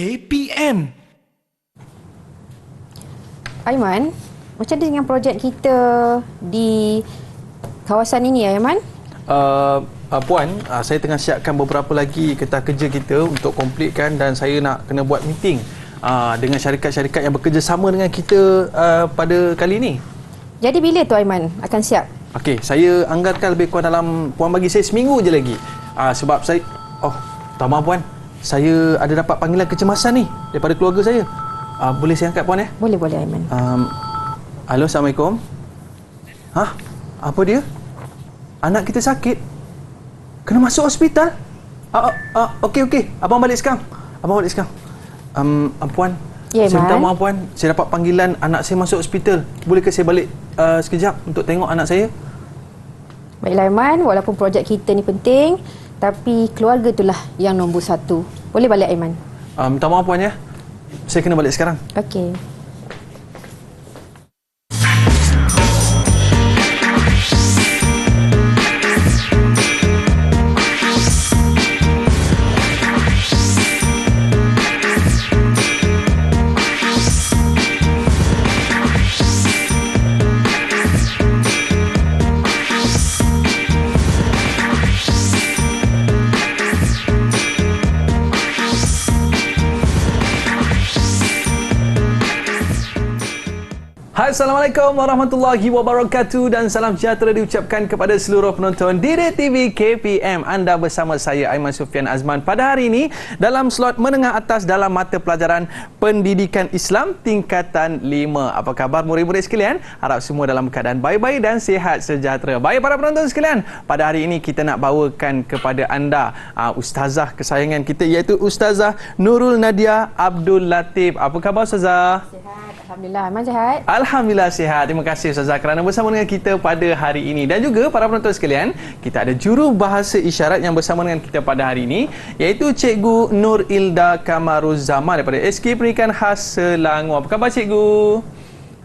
KPM. Aiman, macam mana dengan projek kita di kawasan ini, Aiman? Puan, saya tengah siapkan beberapa lagi kertas kerja kita untuk komplitkan dan saya nak kena buat meeting dengan syarikat-syarikat yang bekerjasama dengan kita pada kali ini. Jadi bila tu Aiman akan siap? Okey, saya anggarkan lebih kurang dalam, Puan bagi saya seminggu je lagi. Sebab saya, tak maaf Puan, saya ada dapat panggilan kecemasan ni daripada keluarga saya. Boleh saya angkat Puan ya? Boleh Aiman. Halo, Assalamualaikum. Apa dia? Anak kita sakit? Kena masuk hospital? Okey. Abang balik sekarang. Puan, Ya, saya minta Aiman. maaf Puan. Saya dapat panggilan anak saya masuk hospital. Bolehkah saya balik sekejap untuk tengok anak saya? Baiklah Aiman, walaupun projek kita ni penting, tapi keluarga itulah yang nombor satu. Boleh balik Aiman? Minta maaf Puan ya. Saya kena balik sekarang. Okey. Assalamualaikum warahmatullahi wabarakatuh dan salam sejahtera diucapkan kepada seluruh penonton Didik TV KPM. Anda bersama saya Aiman Sufian Azman pada hari ini dalam slot menengah atas dalam mata pelajaran Pendidikan Islam tingkatan 5. Apa khabar murid-murid sekalian? Harap semua dalam keadaan baik-baik dan sihat sejahtera. Baik para penonton sekalian, pada hari ini kita nak bawakan kepada anda ustazah kesayangan kita iaitu Ustazah Nurul Nadia Abdul Latif. Apa khabar Ustazah? Sihat. Alhamdulillah, Aiman sihat. Alhamdulillah sihat. Terima kasih Ustazah kerana bersama dengan kita pada hari ini. Dan juga para penonton sekalian, kita ada juru bahasa isyarat yang bersama dengan kita pada hari ini iaitu Cikgu Nur Ilda Kamaruzzaman daripada SK Pendidikan Khas Selangor. Apa khabar Cikgu?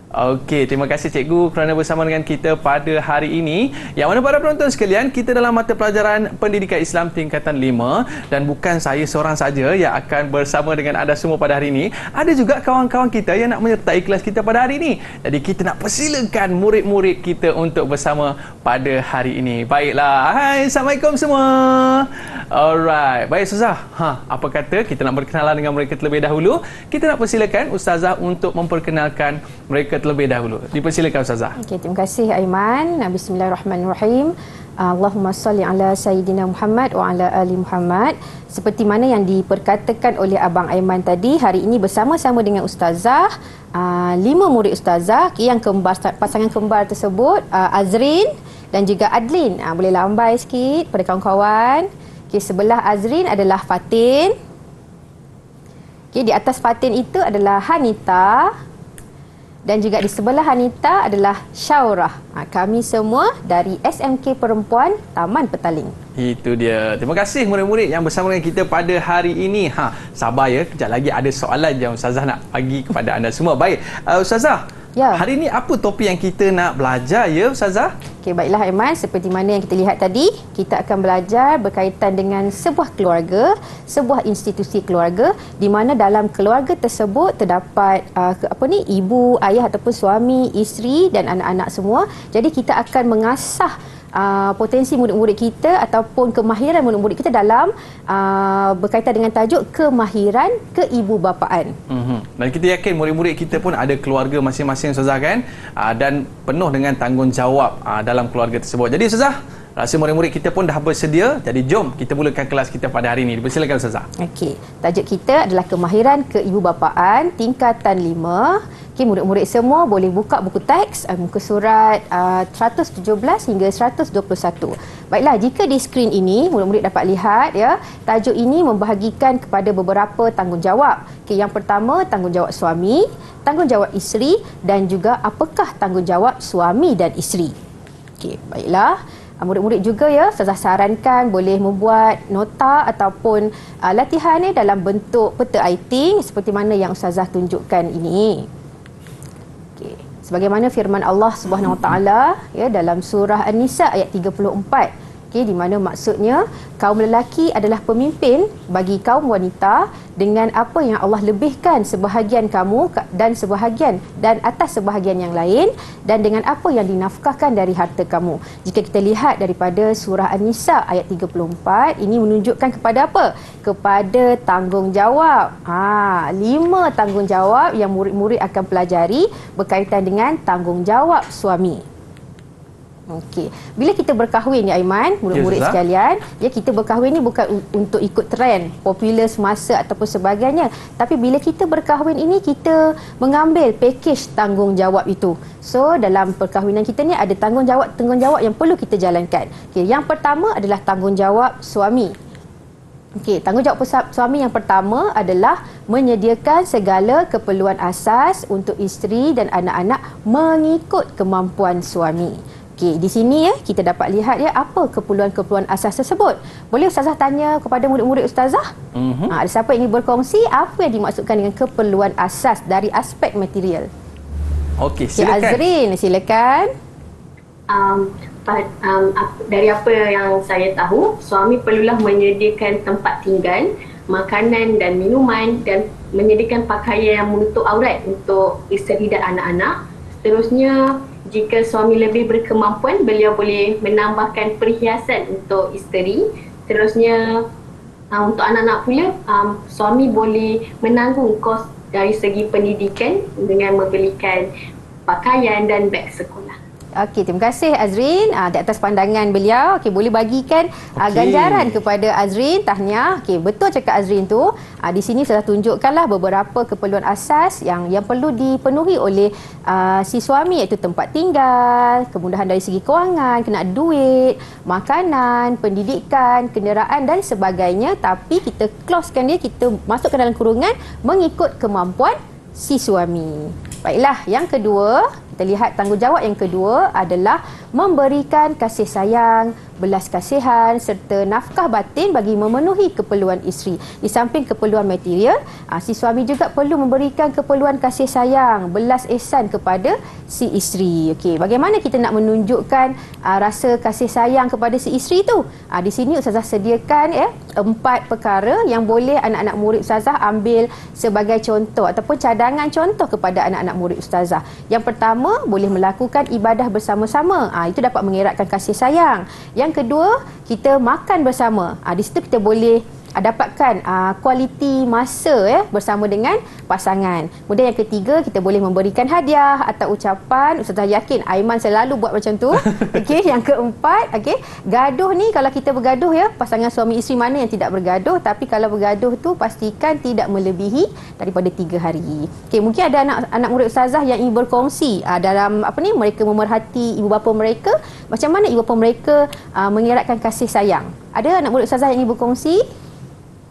Okey, terima kasih Cikgu kerana bersama dengan kita pada hari ini. Yang mana para penonton sekalian, kita dalam mata pelajaran Pendidikan Islam tingkatan 5 dan bukan saya seorang saja yang akan bersama dengan anda semua pada hari ini. Ada juga kawan-kawan kita yang nak menyertai kelas kita pada hari ini. Jadi kita nak persilakan murid-murid kita untuk bersama pada hari ini. Baiklah. Hai, Assalamualaikum semua. Alright. Baik Ustazah. Apa kata kita nak berkenalan dengan mereka terlebih dahulu? Kita nak persilakan Ustazah untuk memperkenalkan mereka terlebih dahulu. Dipersilakan Ustazah. Okey, terima kasih Aiman. Bismillahirrahmanirrahim. Allahumma salli ala Sayyidina Muhammad wa ala ali Muhammad. Seperti mana yang diperkatakan oleh Abang Aiman tadi, hari ini bersama-sama dengan Ustazah, 5 murid Ustazah yang kembar, pasangan kembar tersebut, Azrin dan juga Adlin. Boleh lambai sikit pada kawan-kawan. Okey, sebelah Azrin adalah Fatin. Okey, di atas Fatin itu adalah Hanita. Dan juga di sebelah Hanita adalah Syaurah. Kami semua dari SMK Perempuan Taman Petaling. Itu dia. Terima kasih murid-murid yang bersama dengan kita pada hari ini. Sabar ya, kejap lagi ada soalan yang Ustazah nak bagi kepada anda semua. Baik, Ustazah. Ya. Hari ini apa topik yang kita nak belajar ya Ustazah? Okey, baiklah Aiman, seperti mana yang kita lihat tadi, kita akan belajar berkaitan dengan sebuah keluarga, sebuah institusi keluarga di mana dalam keluarga tersebut terdapat ibu, ayah ataupun suami, isteri dan anak-anak semua. Jadi kita akan mengasah potensi murid-murid kita ataupun kemahiran murid-murid kita dalam berkaitan dengan tajuk kemahiran keibubapaan. Dan kita yakin murid-murid kita pun ada keluarga masing-masing Ustazah kan, dan penuh dengan tanggungjawab dalam keluarga tersebut. Jadi Ustazah, rasa murid-murid kita pun dah bersedia. Jadi jom kita mulakan kelas kita pada hari ini. Dipersilakan Ustazah. Okey, tajuk kita adalah kemahiran keibubapaan tingkatan 5. Okey, murid-murid semua boleh buka buku teks muka surat 117 hingga 121. Baiklah, jika di skrin ini murid-murid dapat lihat ya, tajuk ini membahagikan kepada beberapa tanggungjawab. Okey, yang pertama tanggungjawab suami, tanggungjawab isteri dan juga apakah tanggungjawab suami dan isteri. Okey, baiklah. Murid-murid juga ya, Ustazah sarankan boleh membuat nota ataupun latihan dalam bentuk peta aiting seperti mana yang Ustazah tunjukkan ini. Okey, sebagaimana firman Allah Subhanahu Wa Taala ya dalam surah An-Nisa ayat 34. Okey, di mana maksudnya kaum lelaki adalah pemimpin bagi kaum wanita dengan apa yang Allah lebihkan sebahagian kamu dan sebahagian dan atas sebahagian yang lain, dan dengan apa yang dinafkahkan dari harta kamu. Jika kita lihat daripada surah An-Nisa ayat 34, ini menunjukkan kepada apa? Kepada tanggungjawab. 5 tanggungjawab yang murid-murid akan pelajari berkaitan dengan tanggungjawab suami. Okey. Bila kita berkahwin, ya Aiman, murid-murid sekalian, ya, kita berkahwin ni bukan untuk ikut trend popular semasa ataupun sebagainya, tapi bila kita berkahwin ini kita mengambil pakej tanggungjawab itu. So dalam perkahwinan kita ni ada tanggungjawab yang perlu kita jalankan. Okey, yang pertama adalah tanggungjawab suami. Okey, tanggungjawab suami yang pertama adalah menyediakan segala keperluan asas untuk isteri dan anak-anak mengikut kemampuan suami. Okey, di sini ya kita dapat lihat ya apa keperluan-keperluan asas tersebut. Boleh Ustazah tanya kepada murid-murid Ustazah? Ada siapa yang ingin berkongsi apa yang dimaksudkan dengan keperluan asas dari aspek material? Okey, silakan. Azrin, silakan. Dari apa yang saya tahu, suami perlulah menyediakan tempat tinggal, makanan dan minuman, dan menyediakan pakaian yang menutup aurat untuk isteri dan anak-anak. Seterusnya, jika suami lebih berkemampuan, beliau boleh menambahkan perhiasan untuk isteri. Seterusnya, untuk anak-anak pula, suami boleh menanggung kos dari segi pendidikan dengan membelikan pakaian dan beg sekolah. Okey, terima kasih Azrin di atas pandangan beliau. Okey, boleh bagikan ganjaran kepada Azrin, tahniah. Okey, betul cakap Azrin tu. Di sini sudah tunjukkanlah beberapa keperluan asas yang perlu dipenuhi oleh si suami, iaitu tempat tinggal, kemudahan dari segi kewangan, kena ada duit, makanan, pendidikan, kenderaan dan sebagainya. Tapi kita closekan dia, kita masukkan dalam kurungan mengikut kemampuan si suami. Baiklah, yang kedua, kita lihat tanggungjawab yang kedua adalah memberikan kasih sayang, belas kasihan serta nafkah batin bagi memenuhi keperluan isteri. Di samping keperluan material, si suami juga perlu memberikan keperluan kasih sayang, belas ihsan kepada si isteri. Okey, bagaimana kita nak menunjukkan rasa kasih sayang kepada si isteri tu? Di sini Ustazah sediakan 4 perkara yang boleh anak-anak murid Ustazah ambil sebagai contoh ataupun cadangan contoh kepada anak-anak murid Ustazah. Yang pertama, boleh melakukan ibadah bersama-sama. Itu dapat mengeratkan kasih sayang. Yang kedua, kita makan bersama. Di situ kita boleh dapatkan kualiti masa bersama dengan pasangan. Kemudian yang ketiga, kita boleh memberikan hadiah atau ucapan. Ustazah yakin Aiman selalu buat macam tu. Okey, yang keempat, gaduh ni, kalau kita bergaduh pasangan suami isteri mana yang tidak bergaduh, tapi kalau bergaduh tu pastikan tidak melebihi daripada 3 hari. Okey, mungkin ada anak murid Ustazah yang ingin berkongsi dalam mereka memerhati ibu bapa mereka, macam mana ibu bapa mereka mengeratkan kasih sayang. Ada anak murid Ustazah yang ingin berkongsi?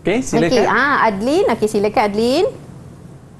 Okey, silakan. Adlin. Okey, silakan Adlin.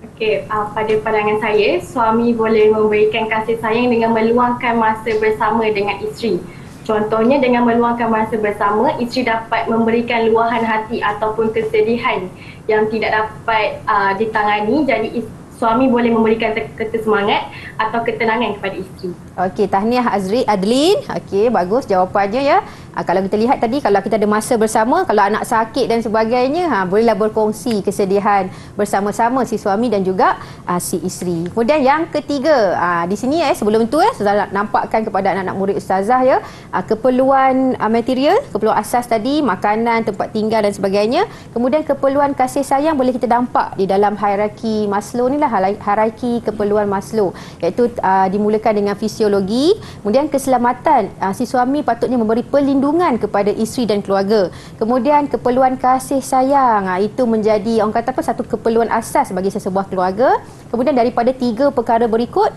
Okey, pada pandangan saya, suami boleh memberikan kasih sayang dengan meluangkan masa bersama dengan isteri. Contohnya, dengan meluangkan masa bersama, isteri dapat memberikan luahan hati ataupun kesedihan yang tidak dapat ditangani. Jadi suami boleh memberikan kata semangat atau ketenangan kepada isteri. Okey, tahniah Adlin. Okey, bagus jawapannya ya. Kalau kita lihat tadi, kalau kita ada masa bersama, kalau anak sakit dan sebagainya, bolehlah berkongsi kesedihan bersama-sama si suami dan juga si isteri. Kemudian yang ketiga, di sini sebelum itu sudah nampakkan kepada anak-anak murid Ustazah keperluan material, keperluan asas tadi, makanan, tempat tinggal dan sebagainya. Kemudian keperluan kasih sayang boleh kita nampak di dalam hierarki Maslow ni lah, hierarki keperluan Maslow, iaitu dimulakan dengan fisiologi, kemudian keselamatan, si suami patutnya memberi perlindungan kepada isteri dan keluarga. Kemudian keperluan kasih sayang, itu menjadi orang kata satu keperluan asas bagi sesebuah keluarga. Kemudian daripada 3 perkara berikut,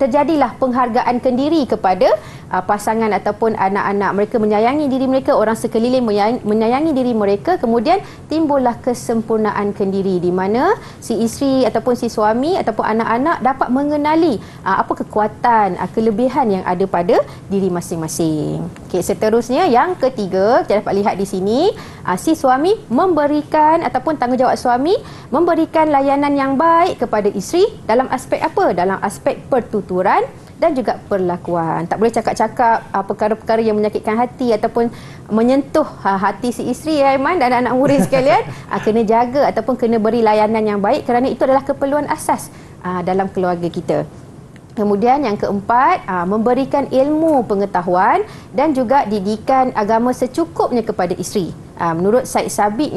terjadilah penghargaan kendiri kepada pasangan ataupun anak-anak. Mereka menyayangi diri mereka, orang sekeliling menyayangi diri mereka. Kemudian timbullah kesempurnaan kendiri, di mana si isteri ataupun si suami ataupun anak-anak dapat mengenali apa kekuatan, kelebihan yang ada pada diri masing-masing. Okey, seterusnya yang ketiga, kita dapat lihat di sini, si suami memberikan ataupun tanggungjawab suami memberikan layanan yang baik kepada isteri dalam aspek apa? Dalam aspek pertuturan, dan juga perlakuan. Tak boleh cakap-cakap perkara-perkara yang menyakitkan hati ataupun menyentuh hati si isteri, Aiman dan anak murid sekalian. Kena jaga ataupun kena beri layanan yang baik kerana itu adalah keperluan asas dalam keluarga kita. Kemudian yang keempat, memberikan ilmu pengetahuan dan juga didikan agama secukupnya kepada isteri. Menurut Said Sabiq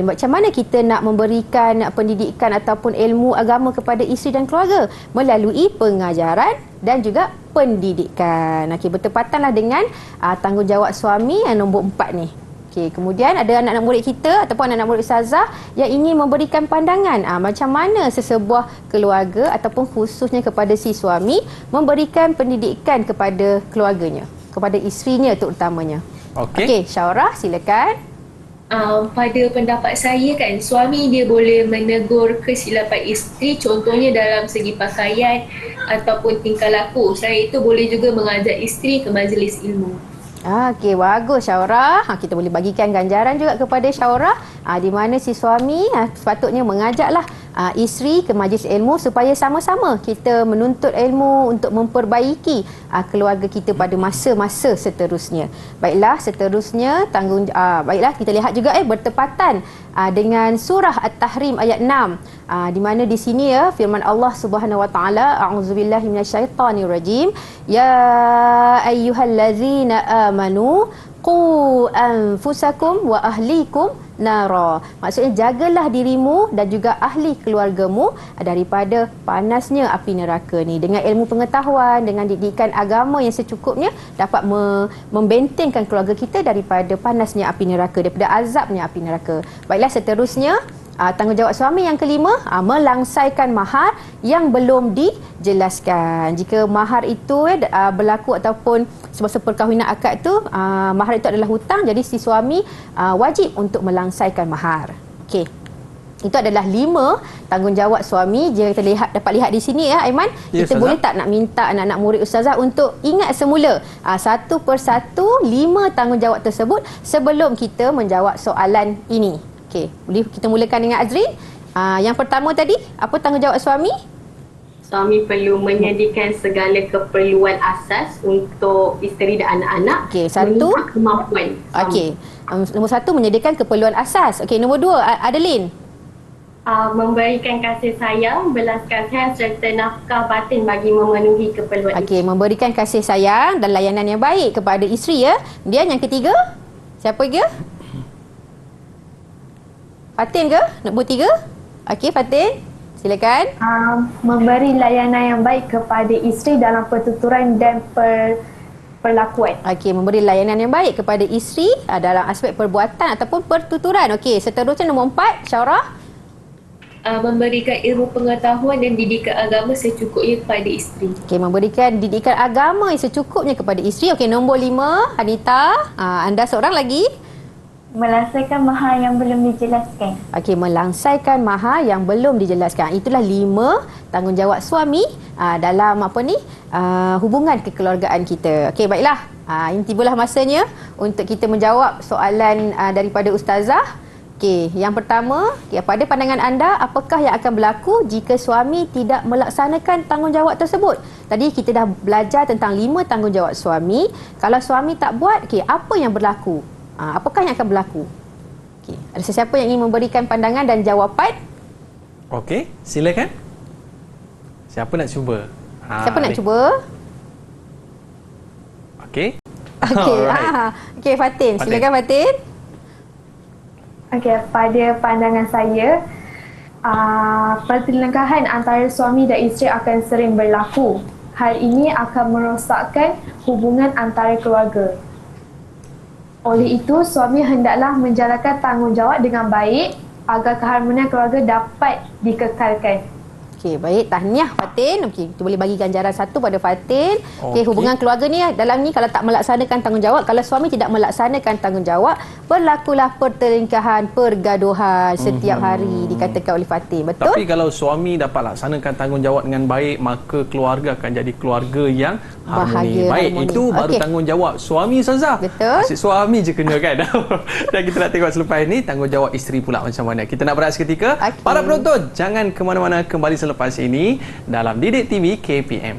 macam mana kita nak memberikan pendidikan ataupun ilmu agama kepada isteri dan keluarga? Melalui pengajaran dan juga pendidikan. Bertepatanlah dengan tanggungjawab suami yang nombor 4 ni. Kemudian ada anak-anak murid kita ataupun anak-anak murid ustazah yang ingin memberikan pandangan macam mana sesebuah keluarga ataupun khususnya kepada si suami memberikan pendidikan kepada keluarganya, kepada isterinya terutamanya. Okey, Syaurah silakan. Pada pendapat saya kan, suami dia boleh menegur kesilapan isteri, contohnya dalam segi pakaian ataupun tingkah laku. Selain itu boleh juga mengajak isteri ke majlis ilmu. Okey, bagus Syaurah. Kita boleh bagikan ganjaran juga kepada Syaurah di mana si suami sepatutnya mengajaklah isteri ke majlis ilmu supaya sama-sama kita menuntut ilmu untuk memperbaiki keluarga kita pada masa-masa seterusnya. Baiklah, seterusnya baiklah kita lihat juga bertepatan dengan surah At-Tahrim ayat 6 di mana di sini firman Allah Subhanahu wa taala, a'udzubillahi minasyaitonirrajim, ya ayyuhallazina amanu qu anfusakum wa ahlikum nara. Maksudnya jagalah dirimu dan juga ahli keluargamu daripada panasnya api neraka ni. Dengan ilmu pengetahuan, dengan didikan agama yang secukupnya dapat membentengkan keluarga kita daripada panasnya api neraka, daripada azabnya api neraka. Baiklah, seterusnya tanggungjawab suami yang kelima, melangsaikan mahar yang belum dijelaskan. Jika mahar itu berlaku ataupun semasa perkahwinan akad tu, mahar itu adalah hutang, jadi si suami wajib untuk melangsaikan mahar. Okey. Itu adalah 5 tanggungjawab suami. Jika kita dapat lihat di sini Aiman, kita boleh tak nak minta anak-anak murid ustazah untuk ingat semula satu persatu 5 tanggungjawab tersebut sebelum kita menjawab soalan ini. Okey, boleh kita mulakan dengan Azrin. Yang pertama tadi, apa tanggungjawab suami? Suami perlu menyediakan segala keperluan asas untuk isteri dan anak-anak. Okey, satu. Kemampuan. Okey, nombor 1 menyediakan keperluan asas. Okey, nombor 2 Adeline. Memberikan kasih sayang, belas kasihan serta nafkah batin bagi memenuhi keperluan. Okey, memberikan kasih sayang dan layanan yang baik kepada isteri Kemudian yang ketiga, siapa ke? Fatin ke? Nombor 3. Okey, Fatin. Silakan. Memberi layanan yang baik kepada isteri dalam pertuturan dan perlakuan. Okey, memberi layanan yang baik kepada isteri dalam aspek perbuatan ataupun pertuturan. Okey, seterusnya nombor 4, Syaurah. Memberikan ilmu pengetahuan dan didikan agama secukupnya kepada isteri. Okey, memberikan didikan agama yang secukupnya kepada isteri. Okey, nombor 5, Anita. Anda seorang lagi. Melangsaikan mahar yang belum dijelaskan. Okey, melangsaikan mahar yang belum dijelaskan. Itulah 5 tanggungjawab suami dalam hubungan kekeluargaan kita. Okey, baiklah. Ini tibalah masanya untuk kita menjawab soalan daripada ustazah. Okey, yang pertama, pada pandangan anda, apakah yang akan berlaku jika suami tidak melaksanakan tanggungjawab tersebut? Tadi kita dah belajar tentang 5 tanggungjawab suami. Kalau suami tak buat, apa yang berlaku? Apakah yang akan berlaku? Okey, ada sesiapa yang ingin memberikan pandangan dan jawapan? Okey, silakan. Siapa nak cuba? Siapa nak cuba? Okey. Okey, okey Fatin. Silakan Fatin. Okey, pada pandangan saya, pertelingkahan antara suami dan isteri akan sering berlaku. Hal ini akan merosakkan hubungan antara keluarga. Oleh itu, suami hendaklah menjalankan tanggungjawab dengan baik agar keharmonian keluarga dapat dikekalkan. Okey, baik. Tahniah Fatin. Okey, kita boleh bagi ganjaran 1 pada Fatin. Okey, hubungan keluarga ni dalam ni kalau tak melaksanakan tanggungjawab, kalau suami tidak melaksanakan tanggungjawab, berlakulah pertelingkahan, pergaduhan setiap hari dikatakan oleh Fatin. Betul? Tapi kalau suami dapat laksanakan tanggungjawab dengan baik, maka keluarga akan jadi keluarga yang harmoni. Baik, harmoni. Itu baru tanggungjawab suami Ustazah. Betul. Asyik suami je kena kan. Dan kita nak tengok selepas ini tanggungjawab isteri pula macam mana. Kita nak berehat seketika. Para penonton, jangan ke mana-mana, kembali selepas ini dalam Didik TV KPM.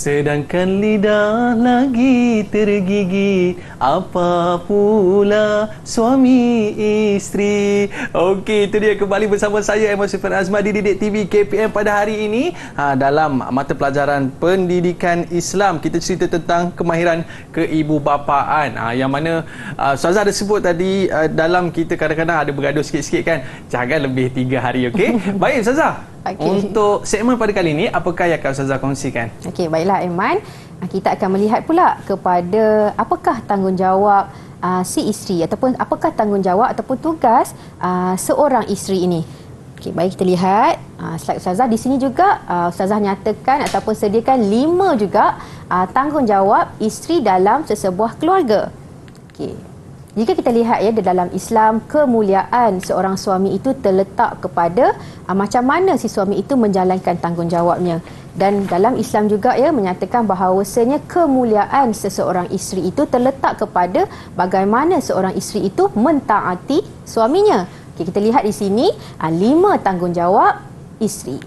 Sedangkan lidah lagi tergigit, apa pula suami isteri. Okey, itu dia kembali bersama saya Ahmad Sufyan Azman di Didik TV KPM pada hari ini. Dalam mata pelajaran pendidikan Islam, kita cerita tentang kemahiran keibubapaan. Yang mana Ustazah ada sebut tadi, dalam kita kadang-kadang ada bergaduh sikit-sikit kan. Jangan lebih 3 hari, okey? Baik Ustazah. Untuk segmen pada kali ini, apakah yang akan Ustazah kongsikan? Okey, baiklah Aiman. Kita akan melihat pula kepada apakah tanggungjawab si isteri ataupun apakah tanggungjawab ataupun tugas seorang isteri ini. Okey, baik kita lihat slide Ustazah di sini juga. Ustazah nyatakan ataupun sediakan 5 juga tanggungjawab isteri dalam sesebuah keluarga. Okey. Jika kita lihat ya, di dalam Islam, kemuliaan seorang suami itu terletak kepada macam mana si suami itu menjalankan tanggungjawabnya. Dan dalam Islam juga ya menyatakan bahawasanya kemuliaan seseorang isteri itu terletak kepada bagaimana seorang isteri itu mentaati suaminya. Okay, kita lihat di sini 5 tanggungjawab isteri.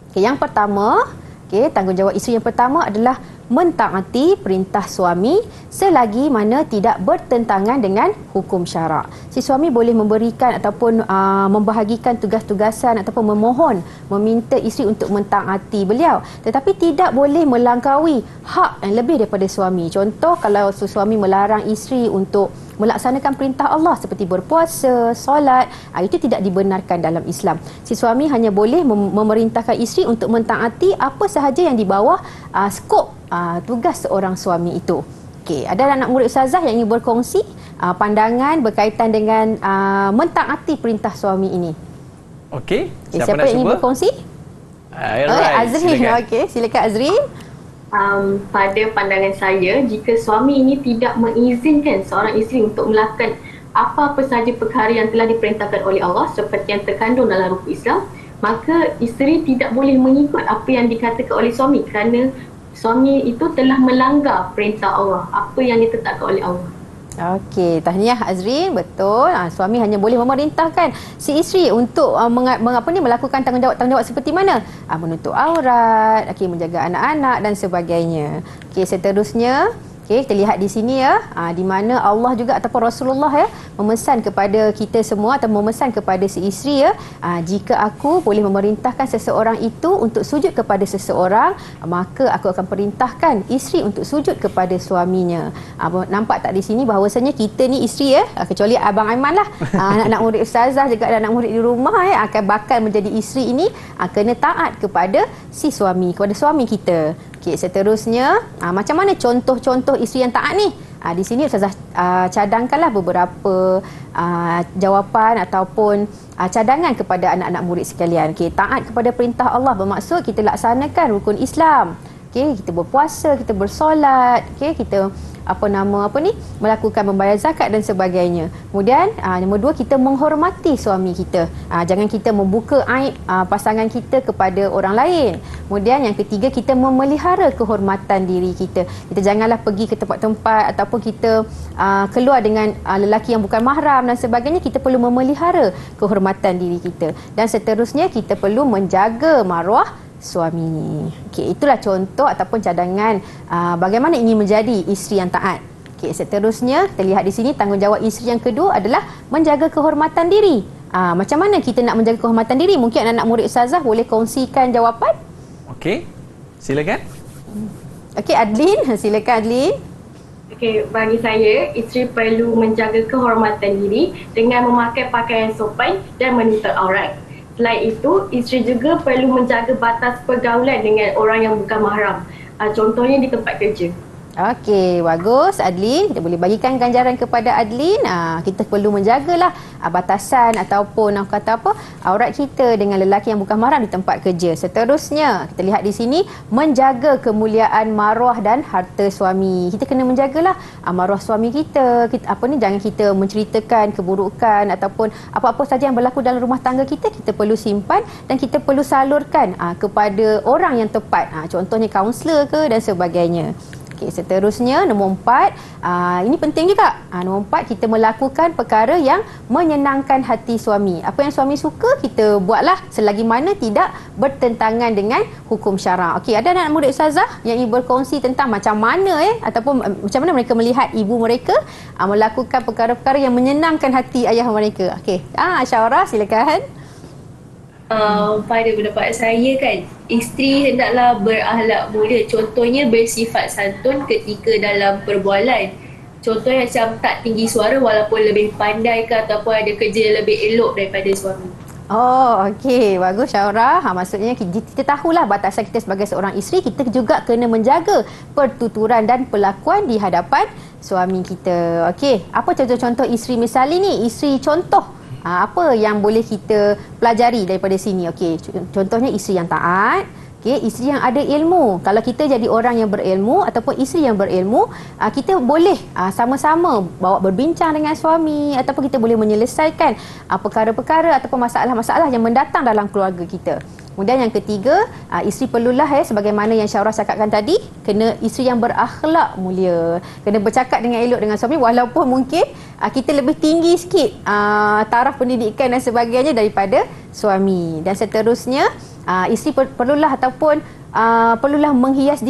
Okay, yang pertama, tanggungjawab isteri yang pertama adalah mentaati perintah suami selagi mana tidak bertentangan dengan hukum syarak. Si suami boleh memberikan ataupun membahagikan tugas-tugasan ataupun meminta isteri untuk mentaati beliau, tetapi tidak boleh melangkaui hak yang lebih daripada suami. Contoh, kalau suami melarang isteri untuk melaksanakan perintah Allah seperti berpuasa, solat, itu tidak dibenarkan dalam Islam. Si suami hanya boleh memerintahkan isteri untuk mentaati apa sahaja yang di bawah skop tugas seorang suami itu. Okey, ada anak murid Ustazah yang ingin berkongsi pandangan berkaitan dengan mentaati perintah suami ini. Okey, siapa yang ingin berkongsi? Azrin. Okey, silakan Azrin. Pada pandangan saya, jika suami ini tidak mengizinkan seorang isteri untuk melakukan apa-apa sahaja perkara yang telah diperintahkan oleh Allah seperti yang terkandung dalam rukun Islam, maka isteri tidak boleh mengikut apa yang dikatakan oleh suami kerana suami itu telah melanggar perintah Allah, apa yang ditetapkan oleh Allah. Okey, tahniah Azrin, betul. Suami hanya boleh memerintahkan si isteri untuk melakukan tanggungjawab seperti mana? Menutup aurat, menjaga anak-anak dan sebagainya. Okey, seterusnya kita lihat di sini ya, di mana Allah juga ataupun Rasulullah ya memesan kepada kita semua atau memesan kepada si isteri ya, jika aku boleh memerintahkan seseorang itu untuk sujud kepada seseorang, maka aku akan perintahkan isteri untuk sujud kepada suaminya. Nampak tak di sini bahawasanya kita ni isteri ya, kecuali Abang Aiman lah, anak-anak murid Ustazah juga ada anak murid di rumah ya, akan bakal menjadi isteri ini kena taat kepada si suami, kepada suami kita. Okey, seterusnya macam mana contoh-contoh isteri yang taat ni? Di sini Ustazah cadangkanlah beberapa jawapan ataupun cadangan kepada anak-anak murid sekalian. Okey, taat kepada perintah Allah bermaksud kita laksanakan rukun Islam. Okey, kita berpuasa, kita bersolat, okey, kita melakukan membayar zakat dan sebagainya. Kemudian nombor 2, kita menghormati suami kita. Jangan kita membuka aib pasangan kita kepada orang lain. Kemudian yang ketiga, kita memelihara kehormatan diri kita. Kita janganlah pergi ke tempat-tempat ataupun kita keluar dengan lelaki yang bukan mahram dan sebagainya. Kita perlu memelihara kehormatan diri kita. Dan seterusnya, kita perlu menjaga maruah suami. Okey, itulah contoh ataupun cadangan bagaimana ingin menjadi isteri yang taat. Okey, seterusnya kita lihat di sini tanggungjawab isteri yang kedua adalah menjaga kehormatan diri. Macam mana kita nak menjaga kehormatan diri? Mungkin anak murid Ustazah boleh kongsikan jawapan? Okey, silakan. Okey, Adlin, silakan Adlin. Okey, bagi saya, isteri perlu menjaga kehormatan diri dengan memakai pakaian sopan dan menutup aurat. Selain itu, isteri juga perlu menjaga batas pergaulan dengan orang yang bukan mahram. Contohnya di tempat kerja. Okey, bagus Adlin. Kita boleh bagikan ganjaran kepada Adlin. Kita perlu menjagalah batasan ataupun aurat kita dengan lelaki yang bukan mahram di tempat kerja. Seterusnya, kita lihat di sini menjaga kemuliaan maruah dan harta suami. Kita kena menjagalah maruah suami kita. Jangan kita menceritakan keburukan ataupun apa-apa saja yang berlaku dalam rumah tangga kita, kita perlu simpan dan kita perlu salurkan kepada orang yang tepat. Contohnya kaunselor ke dan sebagainya. Okey, seterusnya nombor 4, ini penting juga. Nombor 4, kita melakukan perkara yang menyenangkan hati suami. Apa yang suami suka, kita buatlah selagi mana tidak bertentangan dengan hukum syarak. Okey, ada anak murid ustazah yang ingin berkongsi tentang macam mana ataupun macam mana mereka melihat ibu mereka melakukan perkara-perkara yang menyenangkan hati ayah mereka. Okey, Syaurah silakan. Pada pendapat saya kan, isteri hendaklah berakhlak mulia. Contohnya bersifat santun ketika dalam perbualan. Contohnya macam tak tinggi suara walaupun lebih pandai ke ataupun ada kerja lebih elok daripada suami. Oh, okey. Bagus Syaurah. Maksudnya kita tahulah batasan kita sebagai seorang isteri, kita juga kena menjaga pertuturan dan perlakuan di hadapan suami kita. Okey, apa contoh-contoh isteri misal ini? Isteri contoh. Apa yang boleh kita pelajari daripada sini? Okey, contohnya isteri yang taat, okey, isteri yang ada ilmu. Kalau kita jadi orang yang berilmu ataupun isteri yang berilmu, kita boleh sama-sama bawa berbincang dengan suami ataupun kita boleh menyelesaikan perkara-perkara ataupun masalah-masalah yang mendatang dalam keluarga kita. Kemudian yang ketiga, isteri perlulah sebagaimana yang Syaurah cakapkan tadi, kena isteri yang berakhlak mulia. Kena bercakap dengan elok dengan suami walaupun mungkin kita lebih tinggi sikit taraf pendidikan dan sebagainya daripada suami. Dan seterusnya, isteri perlulah ataupun perlulah berhias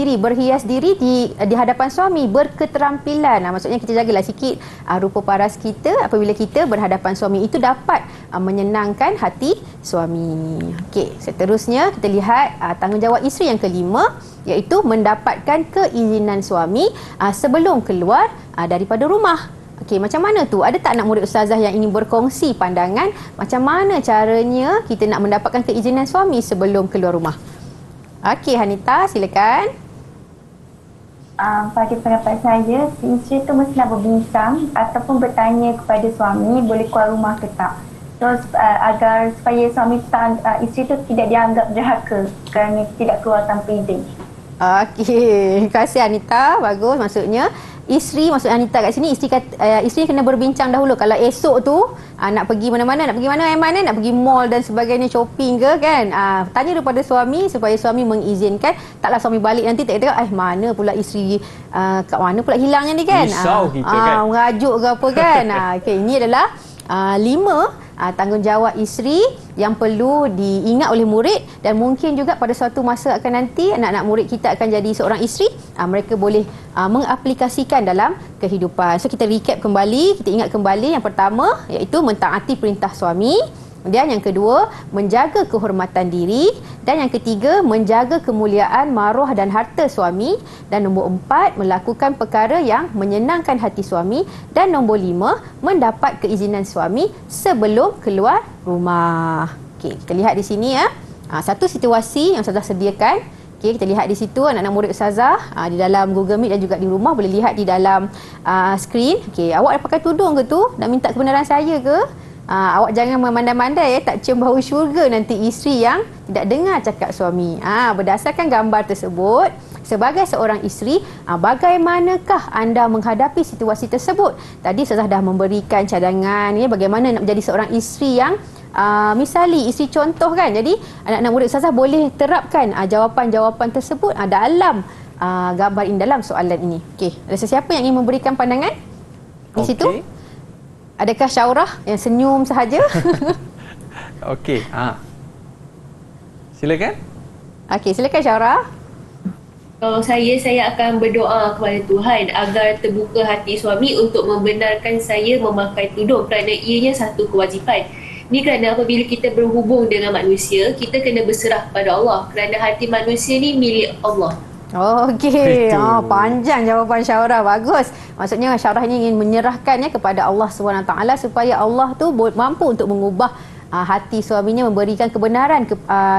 diri di hadapan suami, berketerampilan. Maksudnya kita jagalah sikit rupa paras kita apabila kita berhadapan suami, itu dapat menyenangkan hati suami. Okey, seterusnya kita lihat tanggungjawab isteri yang kelima, iaitu mendapatkan keizinan suami sebelum keluar daripada rumah. Okey, macam mana tu? Ada tak anak murid ustazah yang ingin berkongsi pandangan macam mana caranya kita nak mendapatkan keizinan suami sebelum keluar rumah? Okey, Hanita, silakan. Pada pendapat saya, si isteri tu mestilah berbincang ataupun bertanya kepada suami boleh keluar rumah ke tak. So, agar supaya suami isteri tu tidak dianggap derhaka kerana tidak keluar tanpa izin. Okey, terima kasih Anita. Bagus, maksud Anita kat sini, isteri kena berbincang dahulu. Kalau esok tu nak pergi mana-mana, nak pergi mall dan sebagainya, shopping ke kan, tanya daripada suami supaya suami mengizinkan. Taklah suami balik nanti tak kata mana pula isteri, kat mana pula hilangnya ni kan, risau kita kan, merajuk ke apa kan. Okey, ini adalah 5 tanggungjawab isteri yang perlu diingat oleh murid, dan mungkin juga pada suatu masa akan nanti anak-anak murid kita akan jadi seorang isteri, mereka boleh mengaplikasikan dalam kehidupan. So kita recap kembali, kita ingat kembali. Yang pertama iaitu mentaati perintah suami. Kemudian yang kedua, menjaga kehormatan diri. Dan yang ketiga, menjaga kemuliaan maruah dan harta suami. Dan nombor 4, melakukan perkara yang menyenangkan hati suami. Dan nombor 5, mendapat keizinan suami sebelum keluar rumah. Okey, kita lihat di sini satu situasi yang Ustazah sediakan. Okey, kita lihat di situ anak-anak murid Ustazah di dalam Google Meet dan juga di rumah boleh lihat di dalam skrin. Okey, awak dah pakai tudung ke tu? Nak minta kebenaran saya ke? Awak jangan memandai-mandai tak cium bau syurga nanti isteri yang tidak dengar cakap suami. Berdasarkan gambar tersebut, sebagai seorang isteri, bagaimanakah anda menghadapi situasi tersebut? Tadi Ustazah dah memberikan cadangan bagaimana nak menjadi seorang isteri yang misali, isteri contoh kan. Jadi anak-anak murid Ustazah boleh terapkan jawapan-jawapan tersebut dalam gambar ini, dalam soalan ini. Okey, ada sesiapa yang ingin memberikan pandangan di situ? Adakah Syaurah yang senyum sahaja? Okey, silakan. Okey, silakan Syaurah. Kalau saya akan berdoa kepada Tuhan agar terbuka hati suami untuk membenarkan saya memakai tudung kerana ianya satu kewajipan. Ini kerana apabila kita berhubung dengan manusia, kita kena berserah kepada Allah kerana hati manusia ni milik Allah. Okey, panjang jawapan Syaurah. Bagus. Maksudnya Syaurah ini ingin menyerahkannya kepada Allah SWT supaya Allah tu mampu untuk mengubah hati suaminya, memberikan kebenaran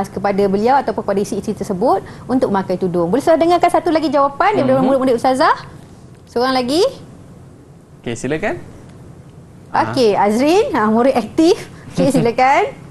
kepada beliau ataupun kepada isteri tersebut untuk memakai tudung. Boleh saya dengarkan satu lagi jawapan daripada murid-murid Ustazah? Seorang lagi? Okey, silakan. Okey, Azrin, murid aktif. Okey, silakan.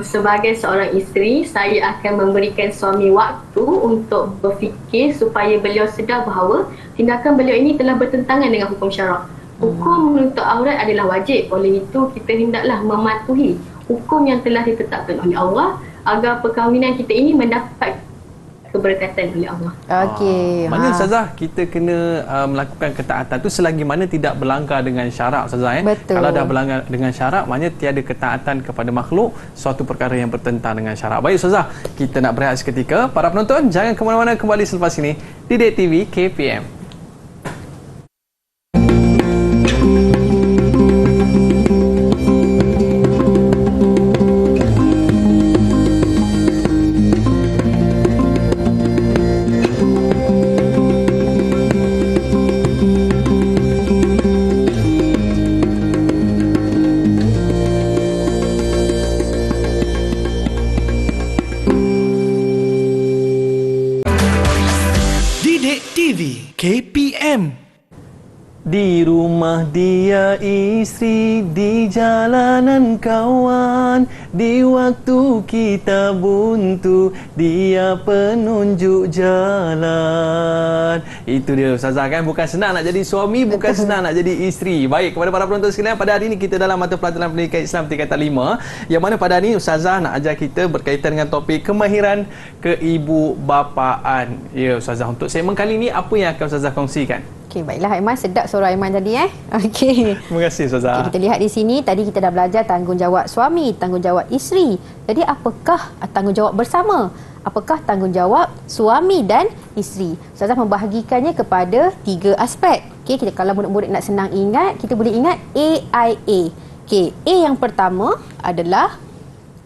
Sebagai seorang isteri, saya akan memberikan suami waktu untuk berfikir supaya beliau sedar bahawa tindakan beliau ini telah bertentangan dengan hukum syarak. Hukum menutup aurat adalah wajib. Oleh itu, kita hendaklah mematuhi hukum yang telah ditetapkan oleh Allah agar perkahwinan kita ini mendapat keberkatan oleh Allah. Okey. Maknanya Ustazah, kita kena melakukan ketaatan tu selagi mana tidak berlanggar dengan syarak Ustazah. Betul. Kalau dah berlanggar dengan syarak, maknanya tiada ketaatan kepada makhluk, suatu perkara yang bertentang dengan syarak. Baik Ustazah, kita nak berehat seketika. Para penonton, jangan ke mana-mana, kembali selepas ini di Didik TV KPM. Didik TV KPM. Di rumah dia isteri, di jalanan kawan, di waktu kita buntu, dia penunjuk jalan. Itu dia Ustazah kan, bukan senang nak jadi suami, bukan senang nak jadi isteri. Baik, kepada para penonton sekalian, pada hari ini kita dalam mata pelajaran pendidikan Islam tingkatan 5, yang mana pada hari ini Ustazah nak ajar kita berkaitan dengan topik kemahiran keibubapaan. Ya Ustazah, untuk segmen kali ini apa yang akan Ustazah kongsikan? Okey, baiklah Aiman, sedap suara Aiman tadi Okey. Terima kasih Ustazah. Kita lihat di sini, tadi kita dah belajar tanggungjawab suami, tanggungjawab isteri. Jadi apakah tanggungjawab bersama? Apakah tanggungjawab suami dan isteri? Ustazah membahagikannya kepada 3 aspek. Okey, kita kalau murid-murid nak senang ingat, kita boleh ingat AIA. Okey, A yang pertama adalah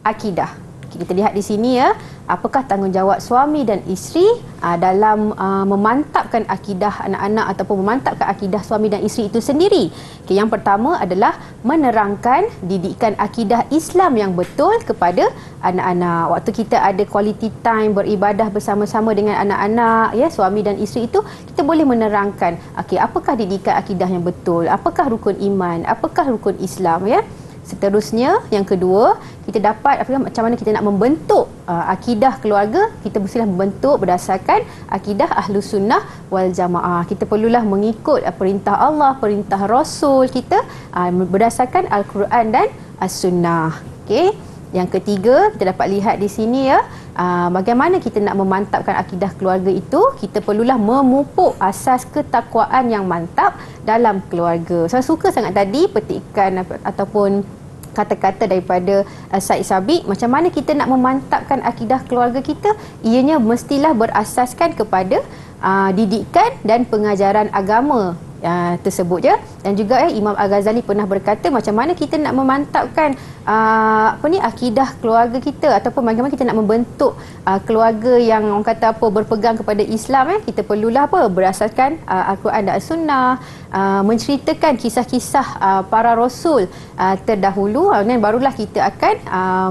akidah. Okey, kita lihat di sini apakah tanggungjawab suami dan isteri dalam memantapkan akidah anak-anak ataupun memantapkan akidah suami dan isteri itu sendiri. Okay, yang pertama adalah menerangkan didikan akidah Islam yang betul kepada anak-anak. Waktu kita ada quality time beribadah bersama-sama dengan anak-anak, ya, suami dan isteri itu, kita boleh menerangkan, okey, apakah didikan akidah yang betul, apakah rukun iman, apakah rukun Islam, ya. Seterusnya, yang kedua, kita dapat macam mana kita nak membentuk akidah keluarga. Kita mestilah membentuk berdasarkan akidah Ahlus Sunnah wal Jamaah. Kita perlulah mengikut perintah Allah, perintah Rasul kita berdasarkan Al-Quran dan As-Sunnah. Okey. Yang ketiga, kita dapat lihat di sini bagaimana kita nak memantapkan akidah keluarga itu. Kita perlulah memupuk asas ketakwaan yang mantap dalam keluarga. Saya suka sangat tadi petikan ataupun kata-kata daripada Said Sabiq, macam mana kita nak memantapkan akidah keluarga kita. Ianya mestilah berasaskan kepada didikan dan pengajaran agama tersebut, ya. Dan juga Imam Al-Ghazali pernah berkata macam mana kita nak memantapkan akidah keluarga kita ataupun bagaimana kita nak membentuk keluarga yang orang kata berpegang kepada Islam, kita perlulah berasaskan Al-Quran dan As-Sunnah, menceritakan kisah-kisah para rasul terdahulu, dan barulah kita akan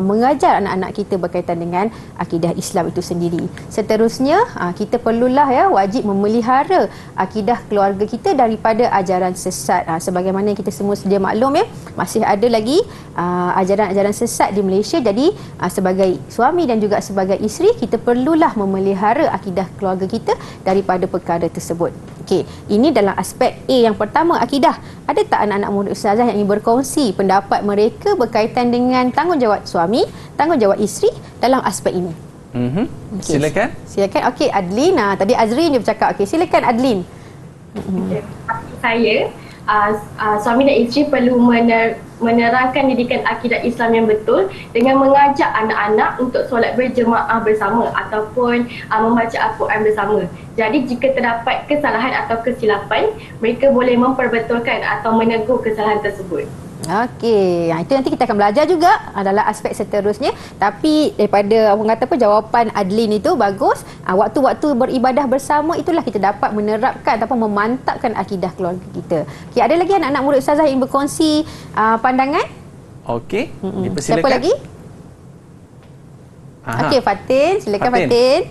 mengajar anak-anak kita berkaitan dengan akidah Islam itu sendiri. Seterusnya, kita perlulah wajib memelihara akidah keluarga kita daripada ajaran sesat. Sebagaimana kita semua sedia maklum, masih ada lagi ajaran-ajaran sesat di Malaysia. Jadi sebagai suami dan juga sebagai isteri, kita perlulah memelihara akidah keluarga kita daripada perkara tersebut. Okey, ini dalam aspek A yang pertama, akidah. Ada tak anak-anak murid Ustazah yang ingin berkongsi pendapat mereka berkaitan dengan tanggungjawab suami, tanggungjawab isteri dalam aspek ini? Okay. Silakan. Silakan. Okey, Adlin. Tadi Azrin dia bercakap. Okey, silakan Adlin. Saya, suami dan isteri perlu menerangkan didikan akidah Islam yang betul dengan mengajak anak-anak untuk solat berjemaah bersama ataupun membaca Al-Quran bersama. Jadi jika terdapat kesalahan atau kesilapan, mereka boleh memperbetulkan atau menegur kesalahan tersebut. Okey, itu nanti kita akan belajar juga dalam aspek seterusnya. Tapi daripada jawapan Adlin itu bagus. Waktu-waktu beribadah bersama itulah kita dapat menerapkan ataupun memantapkan akidah keluarga kita. Okey, ada lagi anak-anak murid Ustazah yang berkongsi pandangan? Okey, dipersilakan. Siapa lagi? Okey, Fatin, silakan Fatin.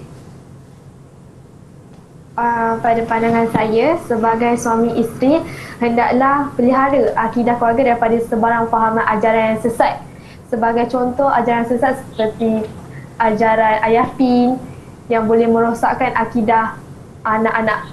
Pada pandangan saya, sebagai suami isteri, hendaklah pelihara akidah keluarga daripada sebarang fahaman ajaran yang sesat. Sebagai contoh, ajaran sesat seperti ajaran ayah pin yang boleh merosakkan akidah anak-anak.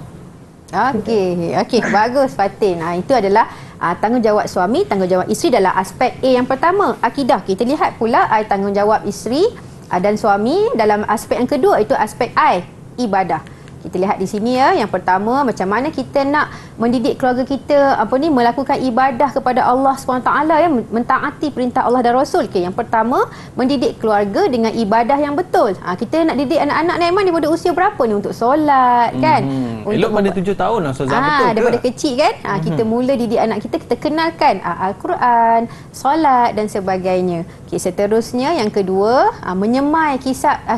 Okey, bagus Fatin. Itu adalah tanggungjawab suami, tanggungjawab isteri dalam aspek A yang pertama, akidah. Kita lihat pula tanggungjawab isteri dan suami dalam aspek yang kedua, itu aspek I, ibadah. Kita lihat di sini ya, yang pertama macam mana kita nak mendidik keluarga kita melakukan ibadah kepada Allah SWT ya, mentaati perintah Allah dan Rasul. Okey, yang pertama mendidik keluarga dengan ibadah yang betul. Kita nak didik anak-anak ni Aiman daripada usia berapa ni untuk solat kan? Elok pada 7 tahun lah Ustazah, betul ke? Daripada kecil kan? Kita mula didik anak kita, kita kenalkan Al-Quran, solat dan sebagainya. Okey, seterusnya yang kedua, menyemai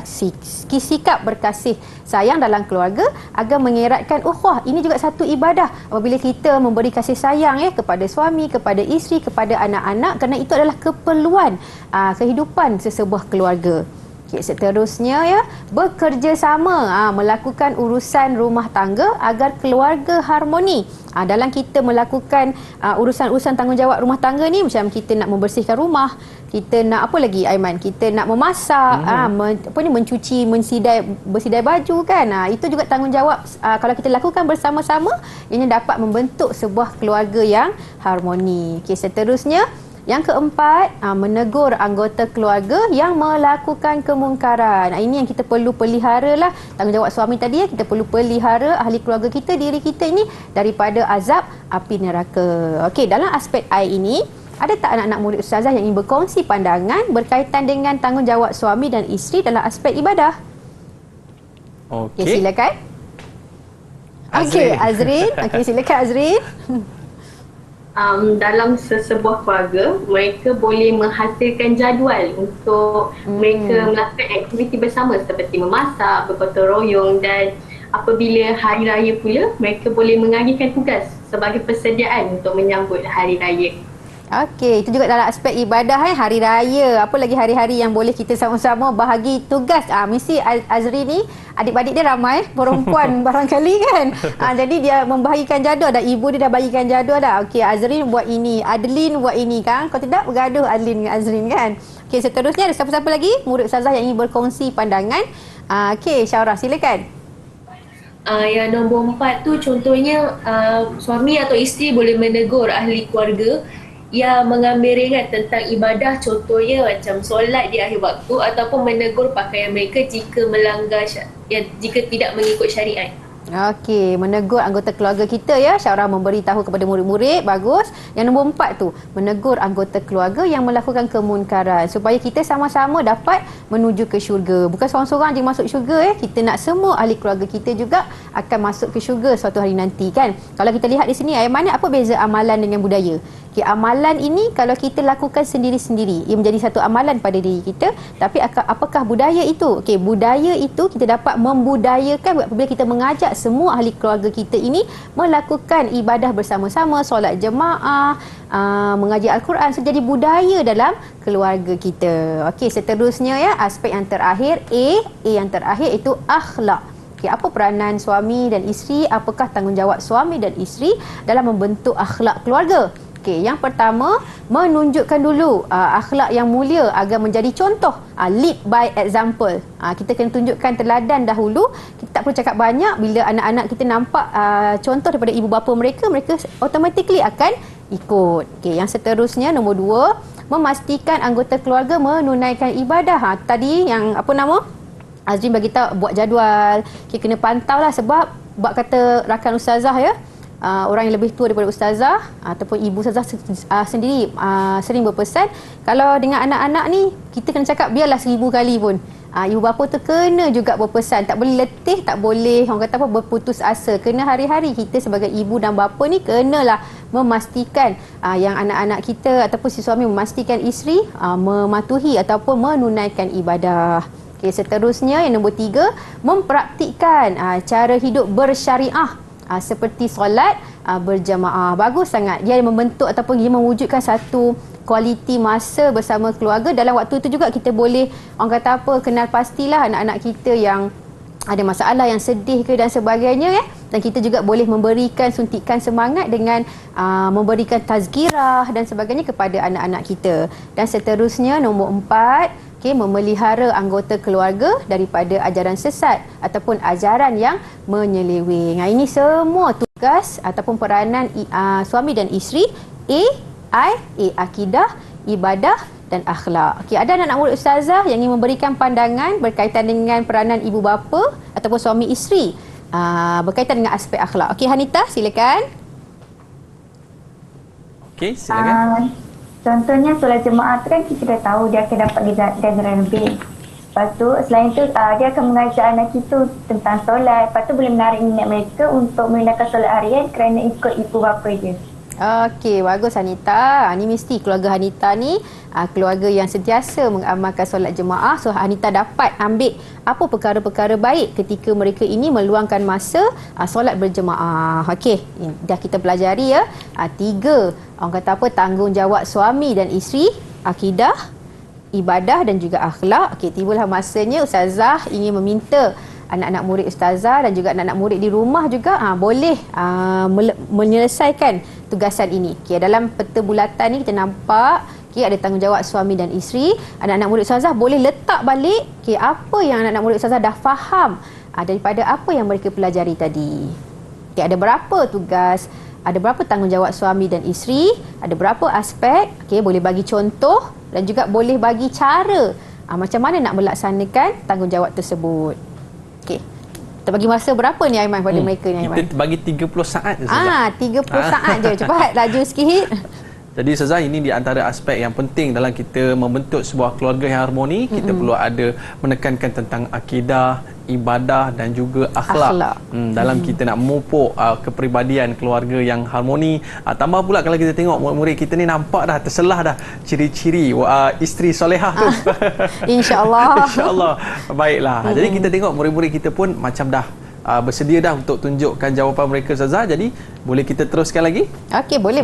sikap berkasih sayang dalam keluarga agar mengeratkan ukhuwah. Ini juga satu ibadah apabila kita memberi kasih sayang ya kepada suami, kepada isteri, kepada anak-anak, kerana itu adalah keperluan kehidupan sesebuah keluarga. Okay, seterusnya ya, bekerjasama melakukan urusan rumah tangga agar keluarga harmoni. Dalam kita melakukan urusan-urusan tanggungjawab rumah tangga ni, macam kita nak membersihkan rumah, kita nak apa lagi Aiman, kita nak memasak, mencuci, bersidai baju kan, itu juga tanggungjawab. Kalau kita lakukan bersama-sama, ini dapat membentuk sebuah keluarga yang harmoni. Okay, seterusnya yang keempat, menegur anggota keluarga yang melakukan kemungkaran. Ini yang kita perlu pelihara lah. Tanggungjawab suami tadi ya, kita perlu pelihara ahli keluarga kita, diri kita ini daripada azab api neraka. Okey, dalam aspek air ini, ada tak anak-anak murid Ustazah yang ingin berkongsi pandangan berkaitan dengan tanggungjawab suami dan isteri dalam aspek ibadah? Okey, silakan. Okey, Azrin. Okey, silakan Azrin. Dalam sesebuah keluarga, mereka boleh menghasilkan jadual untuk mereka melakukan aktiviti bersama seperti memasak, bergotong royong, dan apabila hari raya pula, mereka boleh mengagikan tugas sebagai persediaan untuk menyambut hari raya. Okey, itu juga dalam aspek ibadah hari raya. Apa lagi hari-hari yang boleh kita sama-sama bahagi tugas. Mesti Azri ni adik-adik dia ramai, perempuan barangkali kan. Jadi dia membahagikan jadual dah, ibu dia dah bagikan jadual dah. Okey, Azrin buat ini, Adeline buat ini kan. Kalau tidak bergaduh Adeline dengan Azrin kan. Okey, seterusnya ada siapa-siapa lagi murid Ustazah yang ingin berkongsi pandangan? Okey, Syaurah silakan. Yang nombor 4 tu contohnya suami atau isteri boleh menegur ahli keluarga yang mengambil ringan tentang ibadah, contohnya macam solat di akhir waktu ataupun menegur pakaian mereka jika melanggar jika tidak mengikut syariat. Okey, menegur anggota keluarga kita ya. Syaurah memberitahu kepada murid-murid, bagus. Yang nombor 4 tu, menegur anggota keluarga yang melakukan kemunkaran supaya kita sama-sama dapat menuju ke syurga. Bukan seorang-seorang je masuk syurga ya. Kita nak semua ahli keluarga kita juga akan masuk ke syurga suatu hari nanti kan. Kalau kita lihat di sini, Aiman, apa beza amalan dengan budaya? Okay, amalan ini kalau kita lakukan sendiri-sendiri, ia menjadi satu amalan pada diri kita. Tapi apakah budaya itu? Okey, budaya itu kita dapat membudayakan apabila kita mengajak semua ahli keluarga kita ini melakukan ibadah bersama-sama, solat jemaah, mengaji Al-Quran. So, jadi budaya dalam keluarga kita. Okey, seterusnya ya, aspek yang terakhir, A yang terakhir itu akhlak. Okay, apa peranan suami dan isteri? Apakah tanggungjawab suami dan isteri dalam membentuk akhlak keluarga? Okey, yang pertama, menunjukkan dulu akhlak yang mulia agar menjadi contoh. Lead by example. Kita kena tunjukkan teladan dahulu. Kita tak perlu cakap banyak. Bila anak-anak kita nampak contoh daripada ibu bapa mereka, mereka automatically akan ikut. Okey, yang seterusnya, nombor 2, memastikan anggota keluarga menunaikan ibadah. Tadi yang Azrin bagi tahu buat jadual. Okay, kena pantau lah sebab buat kata rakan Ustazah ya. Orang yang lebih tua daripada Ustazah ataupun ibu Ustazah sendiri sering berpesan, kalau dengan anak-anak ni kita kena cakap biarlah 1000 kali pun. Ibu bapa tu kena juga berpesan, tak boleh letih, tak boleh orang kata berputus asa. Kena hari-hari kita sebagai ibu dan bapa ni kenalah memastikan yang anak-anak kita ataupun si suami memastikan isteri mematuhi ataupun menunaikan ibadah. Okay, seterusnya yang nombor 3, mempraktikkan cara hidup bersyariah. Seperti solat berjamaah. Bagus sangat. Dia membentuk ataupun dia mewujudkan satu kualiti masa bersama keluarga. Dalam waktu itu juga kita boleh, orang kata kenal pastilah anak-anak kita yang ada masalah, yang sedih ke dan sebagainya ya. Dan kita juga boleh memberikan suntikan semangat dengan memberikan tazkirah dan sebagainya kepada anak-anak kita. Dan seterusnya nombor 4, memelihara anggota keluarga daripada ajaran sesat ataupun ajaran yang menyeleweng. Ini semua tugas ataupun peranan suami dan isteri. A, akidah, ibadah, dan akhlak. Okey, ada anak murid ustazah yang ingin memberikan pandangan berkaitan dengan peranan ibu bapa ataupun suami isteri berkaitan dengan aspek akhlak. Okey, Hanita, silakan. Okey, silakan. Contohnya solat jemaah tu kan kita dah tahu dia akan dapat ganjaran lebih. Lepas tu selain tu dia akan mengajar anak kita tentang solat. Lepas tu boleh menarik minat mereka untuk menunaikan solat harian kerana ikut ibu bapa dia. Okey, bagus Hanita. Ni mesti keluarga Hanita ni keluarga yang sentiasa mengamalkan solat jemaah. So Hanita dapat ambil apa perkara-perkara baik ketika mereka ini meluangkan masa solat berjemaah. Okey, dah kita pelajari ya. 3 orang kata apa, tanggungjawab suami dan isteri, akidah, ibadah dan juga akhlak. Okey, tibalah masanya ustazah ingin meminta anak-anak murid ustazah dan juga anak-anak murid di rumah juga boleh menyelesaikan tugasan ini. Okay, dalam peta bulatan ni kita nampak ada tanggungjawab suami dan isteri. Anak-anak murid ustazah boleh letak balik apa yang anak-anak murid ustazah dah faham daripada apa yang mereka pelajari tadi. Okay, ada berapa tugas, ada berapa tanggungjawab suami dan isteri, ada berapa aspek, boleh bagi contoh dan juga boleh bagi cara macam mana nak melaksanakan tanggungjawab tersebut. Okey. Kita bagi masa berapa ni Aiman pada mereka ni Aiman? Kita bagi 30 saat je saja. 30 saat je. Cepat laju sikit. Jadi Ustazah, ini di antara aspek yang penting dalam kita membentuk sebuah keluarga yang harmoni. Kita perlu ada menekankan tentang akidah, ibadah dan juga akhlak. Dalam kita nak memupuk kepribadian keluarga yang harmoni. Tambah pula kalau kita tengok murid-murid kita ni nampak dah terselah dah ciri-ciri isteri solehah tu. InsyaAllah. InsyaAllah. Baiklah. Jadi kita tengok murid-murid kita pun macam dah bersedia dah untuk tunjukkan jawapan mereka Ustazah. Jadi boleh kita teruskan lagi? Okey, boleh.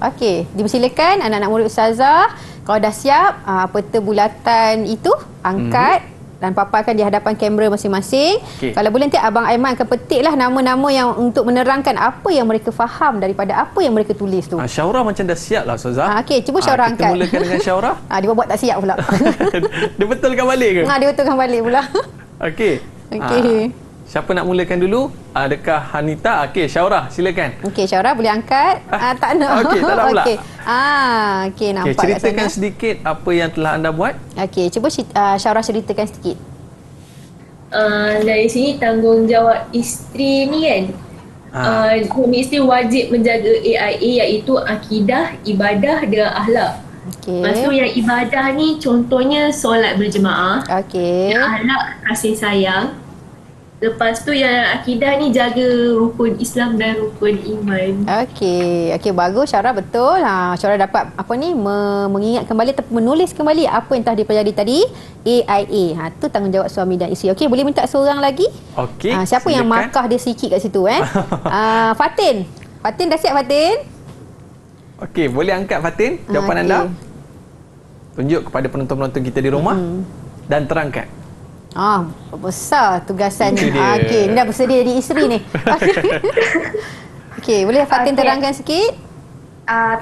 Okey, dipersilakan anak-anak murid Ustazah. Kalau dah siap, peta bulatan itu angkat dan paparkan di hadapan kamera masing-masing. Okay. Kalau boleh nanti Abang Aiman akan petiklah nama-nama yang untuk menerangkan apa yang mereka faham daripada apa yang mereka tulis tu. Syaurah macam dah siap lah Ustazah. Okey, cuba Syaurah angkat. Kita mulakan dengan Syaurah. Dia buat tak siap pula. Dia betulkan balik ke? Dia betulkan balik pula. Okey. Siapa nak mulakan dulu? Adakah Hanita? Okey, Syaurah, silakan. Okey, Syaurah boleh angkat. Tak nak. Okey, tak nak pula. Okey. Okey, nampak kat ceritakan sana. sedikit apa yang telah anda buat. Okey, cuba Syaurah ceritakan sedikit. Dari sini tanggungjawab isteri ni kan, suami isteri wajib menjaga AIA iaitu akidah, ibadah dan akhlak. Okey. Lepas tu yang ibadah ni contohnya solat berjemaah. Okey. Yang akhlak kasih sayang. Lepas tu yang akidah ni jaga rukun Islam dan rukun iman. Okey, bagus Syarah, betul. Syarah dapat mengingat kembali ataupun menulis kembali apa yang telah dipelajari tadi, AIA. Tu tanggungjawab suami dan isteri. Okey, boleh minta seorang lagi? Okey. Siapa silakan. yang markah dia sikit kat situ Fatin. Fatin dah siap Fatin? Okey, boleh angkat Fatin jawapan anda. Tunjuk kepada penonton-penonton kita di rumah dan terangkan. Besar tugasannya. Okey, ni dah bersedia jadi isteri ni. Okey, boleh Fatin terangkan sikit?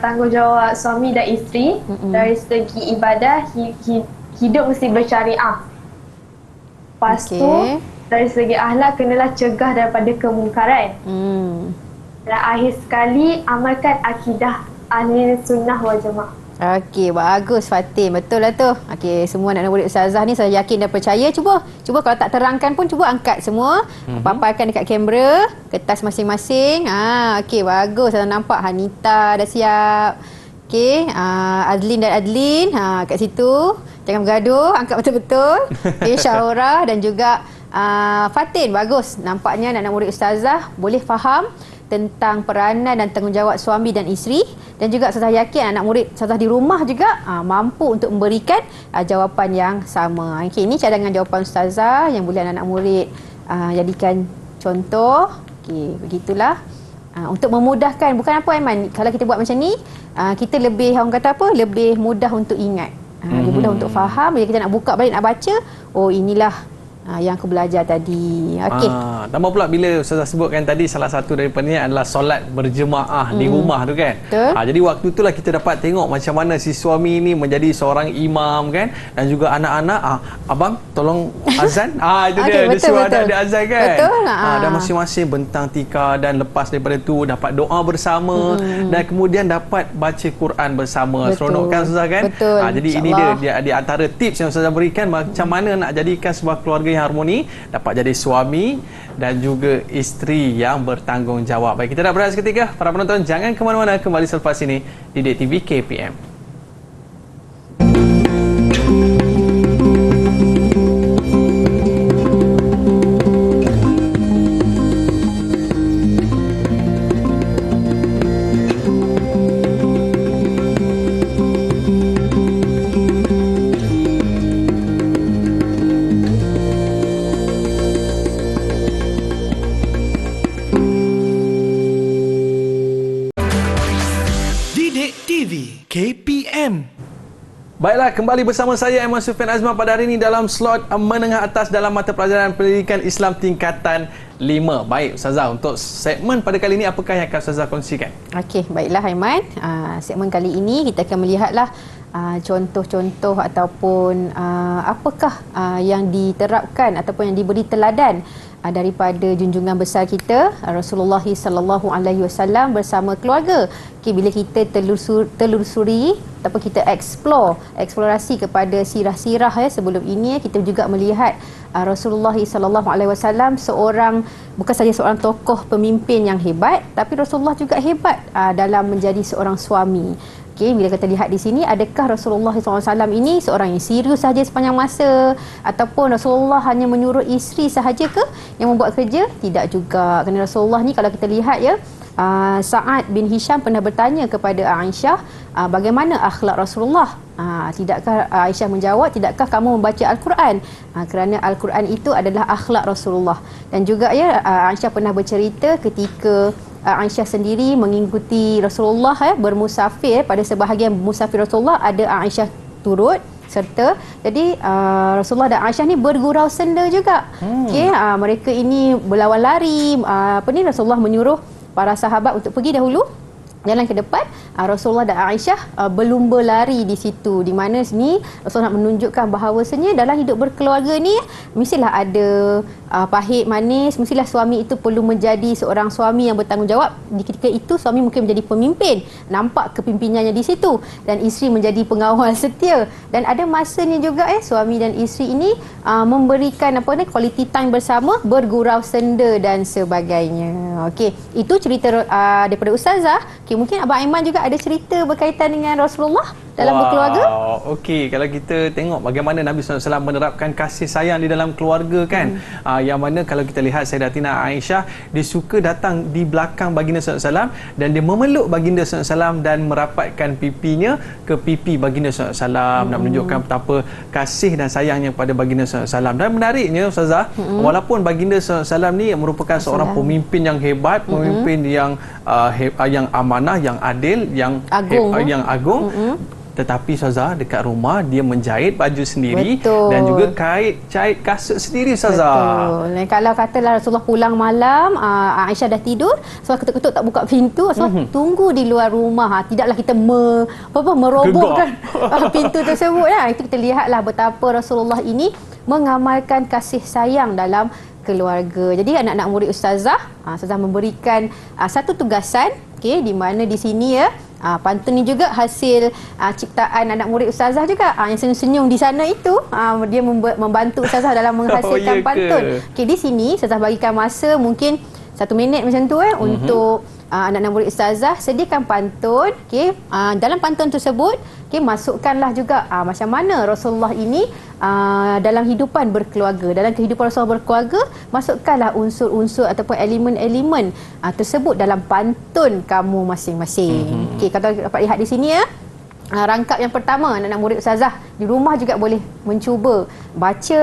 Tanggungjawab suami dan isteri dari segi ibadah, hidup mesti bersyariah. Lepas tu dari segi akhlak kenalah cegah daripada kemungkaran. Dan akhir sekali amalkan akidah ahli sunnah wal jamaah. Okey, bagus Fatin. Betul lah tu. Okey, semua anak-anak murid Ustazah ni saya yakin dan percaya. Cuba kalau tak terangkan pun cuba angkat semua. Paparkan dekat kamera, kertas masing-masing. Okey, bagus. Saya nampak Hanita dah siap. Okey, Azlin dan Adlin kat situ. Jangan bergaduh, angkat betul-betul. Okey, Syaurah dan juga Fatin. Bagus. Nampaknya anak-anak murid Ustazah boleh faham tentang peranan dan tanggungjawab suami dan isteri, dan juga saya yakin anak murid Ustazah di rumah juga mampu untuk memberikan jawapan yang sama. Okey, ini cadangan jawapan Ustazah yang boleh anak-anak murid jadikan contoh. Okey, begitulah. Untuk memudahkan, bukan apa Aiman, kalau kita buat macam ni kita lebih, orang kata apa, lebih mudah untuk ingat. Lebih mudah untuk faham. Bila kita nak buka balik, nak baca, inilah yang aku belajar tadi. Okey. Tambah pula bila Ustazah sebutkan tadi, salah satu daripadanya adalah solat berjemaah di rumah tu kan. Betul. Jadi waktu itulah kita dapat tengok macam mana si suami ni menjadi seorang imam kan, dan juga anak-anak abang tolong azan. Itu Okey, dia betul, suruh betul. ada azan kan. Betul. Dan masing-masing bentang tikar, dan lepas daripada tu dapat doa bersama, dan kemudian dapat baca Quran bersama. Betul. Seronok kan Ustazah kan? Betul. Jadi ini InsyaAllah. dia antara tips yang Ustazah berikan macam mana nak jadikan sebuah keluarga yang harmoni, dapat jadi suami dan juga isteri yang bertanggungjawab. Baik, kita dah berehat seketika. Para penonton, jangan ke mana-mana, kembali selepas ini di Didik TV KPM. Didik TV KPM. Baiklah, kembali bersama saya Aiman Sufian Azman pada hari ini dalam slot menengah atas dalam mata pelajaran pendidikan Islam tingkatan 5. Baik Ustazah, untuk segmen pada kali ini apakah yang akan Ustazah kongsikan? Okey, baiklah Aiman. Segmen kali ini kita akan melihatlah contoh-contoh ataupun apakah yang diterapkan ataupun yang diberi teladan daripada junjungan besar kita Rasulullah sallallahu alaihi wasallam bersama keluarga. Okey, bila kita telusuri ataupun kita eksplorasi kepada sirah-sirah sebelum ini, kita juga melihat Rasulullah sallallahu alaihi wasallam bukan saja seorang tokoh pemimpin yang hebat, tapi Rasulullah juga hebat dalam menjadi seorang suami. Okey, bila kita lihat di sini, adakah Rasulullah SAW ini seorang yang serius sahaja sepanjang masa, ataupun Rasulullah hanya menyuruh isteri sahaja ke yang membuat kerja? Tidak juga. Kerana Rasulullah ni kalau kita lihat Sa'ad bin Hisham pernah bertanya kepada Aisyah, bagaimana akhlak Rasulullah? Tidakkah Aisyah menjawab, tidakkah kamu membaca Al-Quran? Kerana Al-Quran itu adalah akhlak Rasulullah. Dan juga Aisyah pernah bercerita ketika Aisyah sendiri mengikuti Rasulullah bermusafir, pada sebahagian musafir Rasulullah ada Aisyah turut serta. Jadi Rasulullah dan Aisyah ni bergurau senda juga. Okey, mereka ini berlawan lari. Rasulullah menyuruh para sahabat untuk pergi dahulu jalan ke depan. Rasulullah dan Aisyah berlumba lari di situ, di mana sini Rasulullah nak menunjukkan bahawasanya dalam hidup berkeluarga ni mestilah ada pahit manis, mestilah suami itu perlu menjadi seorang suami yang bertanggungjawab. Di ketika itu suami mungkin menjadi pemimpin, nampak kepimpinannya di situ, dan isteri menjadi pengawal setia. Dan ada masanya juga suami dan isteri ini memberikan quality time bersama, bergurau senda dan sebagainya. Okey, itu cerita daripada Ustazah. Okey, mungkin Abang Aiman juga ada cerita berkaitan dengan Rasulullah dalam berkeluarga. Okey, kalau kita tengok bagaimana Nabi SAW menerapkan kasih sayang di dalam keluarga kan. Yang mana kalau kita lihat Sayyidatina Aisyah, dia suka datang di belakang baginda SAW dan dia memeluk baginda SAW dan merapatkan pipinya ke pipi baginda SAW, nak menunjukkan betapa kasih dan sayangnya pada baginda SAW. Dan menariknya Ustazah, walaupun baginda SAW ni merupakan seorang pemimpin yang hebat, pemimpin yang amanah, yang adil, yang agung, tetapi Ustazah, dekat rumah dia menjahit baju sendiri. Betul. Dan juga jahit kasut sendiri Ustazah. Betul. Dan kalau katalah Rasulullah pulang malam, Aisyah dah tidur, Rasulullah ketuk-ketuk tak buka pintu, Rasulullah tunggu di luar rumah. Tidaklah kita merobohkan pintu tersebut. Itu kita lihatlah betapa Rasulullah ini mengamalkan kasih sayang dalam keluarga. Jadi anak-anak murid Ustazah memberikan satu tugasan, di mana di sini pantun ni juga hasil ciptaan anak murid Ustazah juga. Yang senyum-senyum di sana itu dia membantu Ustazah dalam menghasilkan pantun. Di sini Ustazah bagikan masa mungkin 1 minit macam tu untuk anak-anak murid Ustazah sediakan pantun. Dalam pantun tersebut masukkanlah juga macam mana Rasulullah ini dalam kehidupan berkeluarga. Dalam kehidupan Rasulullah berkeluarga, masukkanlah unsur-unsur ataupun elemen-elemen tersebut dalam pantun kamu masing-masing. Kalau dapat lihat di sini rangkap yang pertama, anak-anak murid Ustazah di rumah juga boleh mencuba baca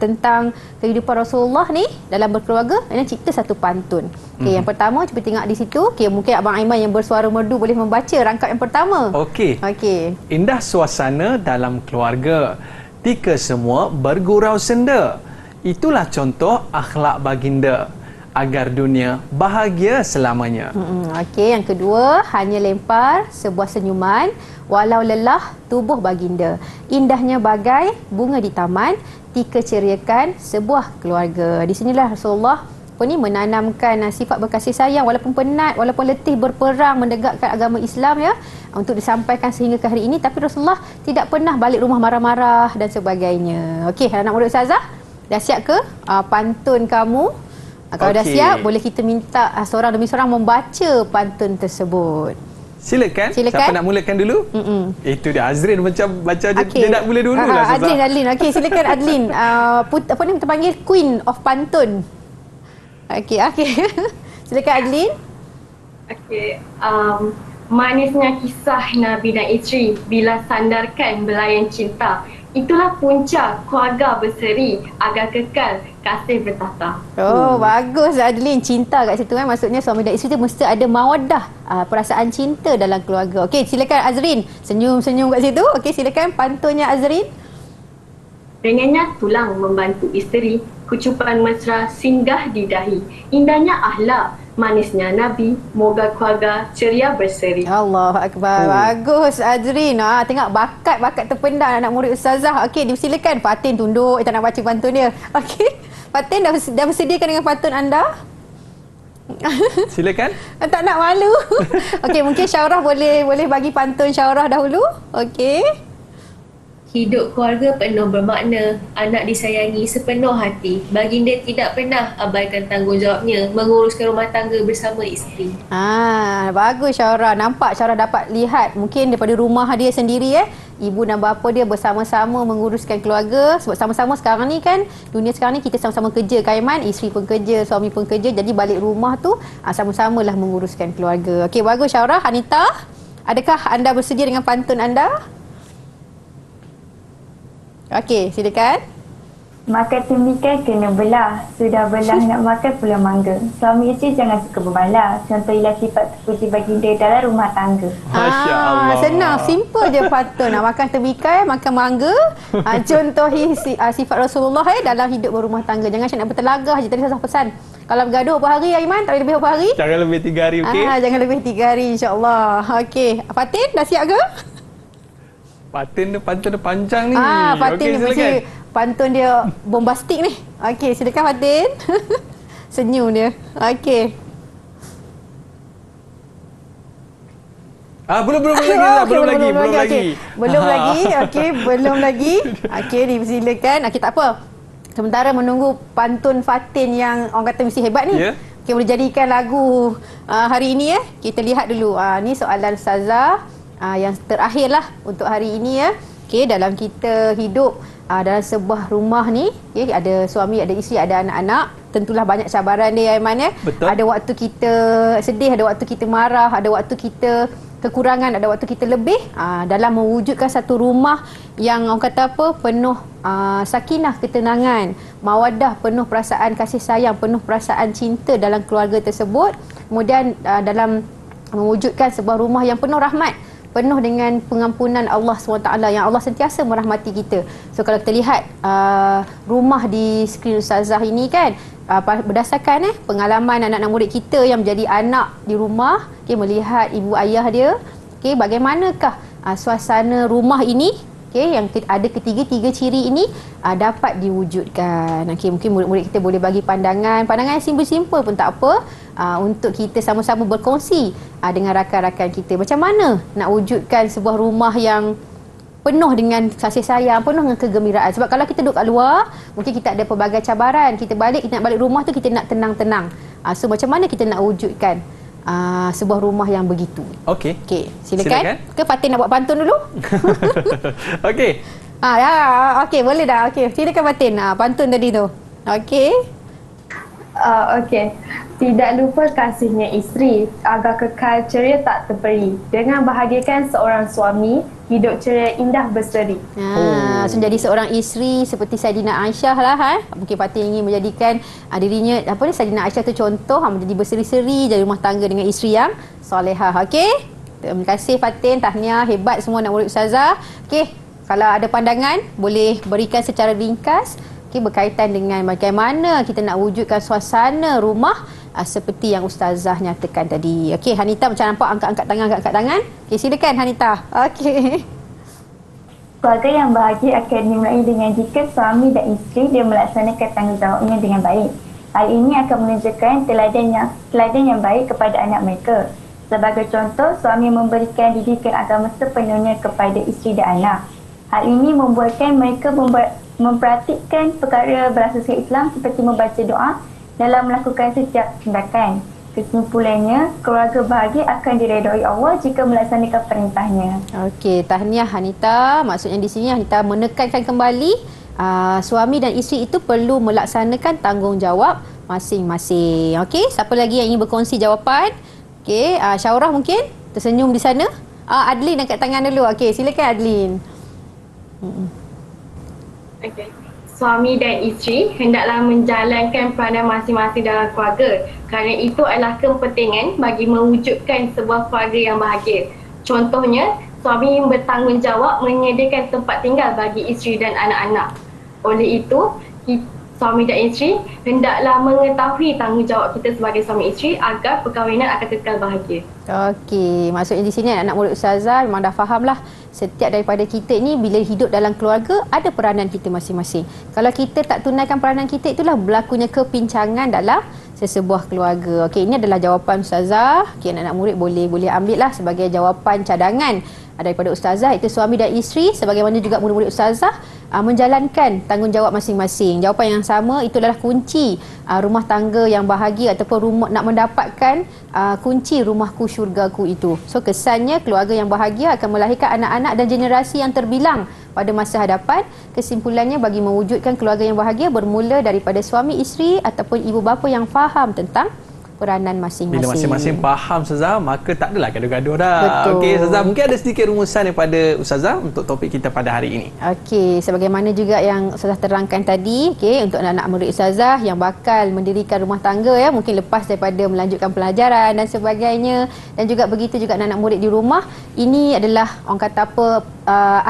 tentang kehidupan Rasulullah ni dalam berkeluarga dan cipta satu pantun. Yang pertama cuba tengok di situ. Mungkin Abang Aiman yang bersuara merdu boleh membaca rangkap yang pertama. Okey. Indah suasana dalam keluarga, tika semua bergurau senda. Itulah contoh akhlak baginda agar dunia bahagia selamanya. Okey, yang kedua, hanya lempar sebuah senyuman walau lelah tubuh baginda. Indahnya bagai bunga di taman, dikeceriakan sebuah keluarga. Di sinilah Rasulullah menanamkan sifat berkasih sayang walaupun penat, walaupun letih berperang menegakkan agama Islam ya, untuk disampaikan sehingga ke hari ini, tapi Rasulullah tidak pernah balik rumah marah-marah dan sebagainya. Okey, anak murid Ustazah, dah siap ke pantun kamu? Kalau dah siap, boleh kita minta seorang demi seorang membaca pantun tersebut. Silakan. Siapa nak mulakan dulu? Itu dia, Azrin macam baca dia nak mula dulu lah. Adlin. Okey, silakan Adlin. Apa ni terpanggil Queen of Pantun. Okey. Silakan Adlin. Okey. Manisnya kisah Nabi dan isteri bila sandarkan belayan cinta. Itulah punca keluarga berseri agar kekal kasih bertahta. Oh, bagus Adlin. Cinta kat situ kan. Maksudnya suami dan isteri tu mesti ada mawaddah, perasaan cinta dalam keluarga. Okey, silakan Azrin. Senyum-senyum kat situ. Okey, silakan pantunnya Azrin. Dengannya tulang membantu isteri, kucupan mesra singgah di dahi. Indahnya akhlak, manisnya Nabi, moga keluarga ceria berseri. Allahu Akbar. Bagus Azrin. Tengok bakat terpendam anak murid Ustazah. Okey, dipersilakan. Fatin tunduk, tak nak baca pantun dia. Okey. Fatin dah bersediakan dengan pantun anda? Silakan. Tak nak malu. Okey, mungkin Syaurah boleh bagi pantun Syaurah dahulu. Okey. Hidup keluarga penuh bermakna, anak disayangi sepenuh hati. Baginda tidak pernah abaikan tanggungjawabnya menguruskan rumah tangga bersama isteri. Bagus Syaurah. Nampak Syaurah dapat lihat mungkin daripada rumah dia sendiri ibu dan bapa dia bersama-sama menguruskan keluarga. Sebab sama-sama sekarang ni kan, dunia sekarang ni kita sama-sama kerja kan Aiman, isteri pun kerja, suami pun kerja. Jadi balik rumah tu sama-samalah menguruskan keluarga. Okey, bagus Syaurah. Anita, adakah anda bersedia dengan pantun anda? Okey, silakan. Makan temikan kena belah, sudah belah nak makan pula mangga. Suami isteri jangan suka berbalah, contohilah sifat terpuji baginda dalam rumah tangga. Masya Allah. Senang, simple je pantun. Makan temikai, makan mangga. Contohi sifat Rasulullah dalam hidup berumah tangga. Jangan asyik nak bertelagah je. Tadi saya pesan, kalau bergaduh berapa hari Aiman? Tak boleh lebih berapa hari? Jangan lebih 3 hari, okey? Jangan lebih 3 hari, insyaAllah. Okey, Fatin dah siap ke? Pantun dia panjang ni. Fatin Okey, mesti pantun dia bombastik ni. Okey, silakan Fatin. Senyum dia. Okey. Belum lagi. Okey, belum lagi. Okey, silakan. Okey, tak apa. Sementara menunggu pantun Fatin yang orang kata mesti hebat ni. Okey, boleh jadikan lagu hari ini Kita lihat dulu. Ni soalan Ustazah. Yang terakhir lah untuk hari ini Okey, dalam kita hidup dalam sebuah rumah ni, ada suami, ada isteri, ada anak-anak. Tentulah banyak cabaran dia Aiman Betul. Ada waktu kita sedih, ada waktu kita marah, ada waktu kita kekurangan, ada waktu kita lebih. Dalam mewujudkan satu rumah yang orang kata penuh sakinah, ketenangan, mawaddah, penuh perasaan kasih sayang, penuh perasaan cinta dalam keluarga tersebut. Kemudian dalam mewujudkan sebuah rumah yang penuh rahmat, penuh dengan pengampunan Allah SWT, yang Allah sentiasa merahmati kita. So kalau kita lihat rumah di skrin Ustazah ini kan, berdasarkan pengalaman anak-anak murid kita yang menjadi anak di rumah, melihat ibu ayah dia, bagaimanakah suasana rumah ini, yang ada ketiga-tiga ciri ini dapat diwujudkan. Mungkin murid-murid kita boleh bagi pandangan yang simple-simple pun tak apa, untuk kita sama-sama berkongsi dengan rakan-rakan kita. Macam mana nak wujudkan sebuah rumah yang penuh dengan kasih sayang, penuh dengan kegembiraan. Sebab kalau kita duduk kat luar, mungkin kita ada pelbagai cabaran. Kita nak balik rumah tu, kita nak tenang-tenang. So macam mana kita nak wujudkan sebuah rumah yang begitu? Okey, silakan. Ke Fatin nak buat pantun dulu? Okey. Okey, boleh dah. Okey, silakan Fatin. Pantun tadi tu. Okey. Okey. Tidak lupa kasihnya isteri agar kekal ceria tak terperi. Dengan bahagiakan seorang suami, hidup ceria indah berseri. So jadi seorang isteri seperti Saidina Aisyah lah Mungkin Fatin ingin menjadikan dirinya Saidina Aisyah tu contoh, menjadi berseri-seri dari rumah tangga dengan isteri yang solehah. Okey. Terima kasih Fatin, tahniah, hebat semua nak murid Ustazah. Okey, kalau ada pandangan boleh berikan secara ringkas. Okey, berkaitan dengan bagaimana kita nak wujudkan suasana rumah seperti yang Ustazah nyatakan tadi. Okey, Hanita macam nampak angkat tangan. Okey, silakan Hanita. Okey. Keluarga yang bahagia akan dimulai dengan jika suami dan isteri dia melaksanakan tanggungjawabnya dengan baik. Hal ini akan menunjukkan teladan yang baik kepada anak mereka. Sebagai contoh, suami memberikan didikan agama sepenuhnya kepada isteri dan anak. Hal ini membuatkan mereka mempraktikkan perkara berasaskan Islam seperti membaca doa dalam melakukan setiap tindakan. Kesimpulannya, keluarga bahagia akan diredai Allah jika melaksanakan perintahnya. Okey, tahniah Hanita. Maksudnya di sini Hanita menekankan kembali suami dan isteri itu perlu melaksanakan tanggungjawab masing-masing. Okey, siapa lagi yang ingin berkongsi jawapan? Okey, Syaurah mungkin tersenyum di sana. Adlin angkat tangan dulu. Okey, silakan Adlin. Okay. Suami dan isteri hendaklah menjalankan peranan masing-masing dalam keluarga kerana itu adalah kepentingan bagi mewujudkan sebuah keluarga yang bahagia. Contohnya, suami bertanggungjawab menyediakan tempat tinggal bagi isteri dan anak-anak. Oleh itu, suami dan isteri hendaklah mengetahui tanggungjawab kita sebagai suami isteri agar perkahwinan akan kekal bahagia. Okey, maksudnya di sini anak murid Ustazah memang dah fahamlah setiap daripada kita ni bila hidup dalam keluarga ada peranan kita masing-masing. Kalau kita tak tunaikan peranan kita, itulah berlakunya kepincangan dalam sesebuah keluarga. Okey, ini adalah jawapan Ustazah. Okey, anak-anak murid boleh ambillah sebagai jawapan cadangan daripada Ustazah. Itu suami dan isteri sebagaimana juga murid-murid Ustazah menjalankan tanggungjawab masing-masing. Jawapan yang sama itu adalah kunci rumah tangga yang bahagia ataupun nak mendapatkan kunci rumahku syurgaku itu. So kesannya keluarga yang bahagia akan melahirkan anak-anak dan generasi yang terbilang pada masa hadapan. Kesimpulannya bagi mewujudkan keluarga yang bahagia bermula daripada suami isteri ataupun ibu bapa yang faham tentang peranan masing-masing. Bila masing-masing faham Ustazah, maka tak adalah gaduh-gaduh dah. Betul. Okey Ustazah, mungkin ada sedikit rumusan daripada Ustazah untuk topik kita pada hari ini. Okey, sebagaimana juga yang Ustazah terangkan tadi, okey, untuk anak-anak murid Ustazah yang bakal mendirikan rumah tangga ya, mungkin lepas daripada melanjutkan pelajaran dan sebagainya, dan juga begitu juga anak-anak murid di rumah, ini adalah orang kata apa,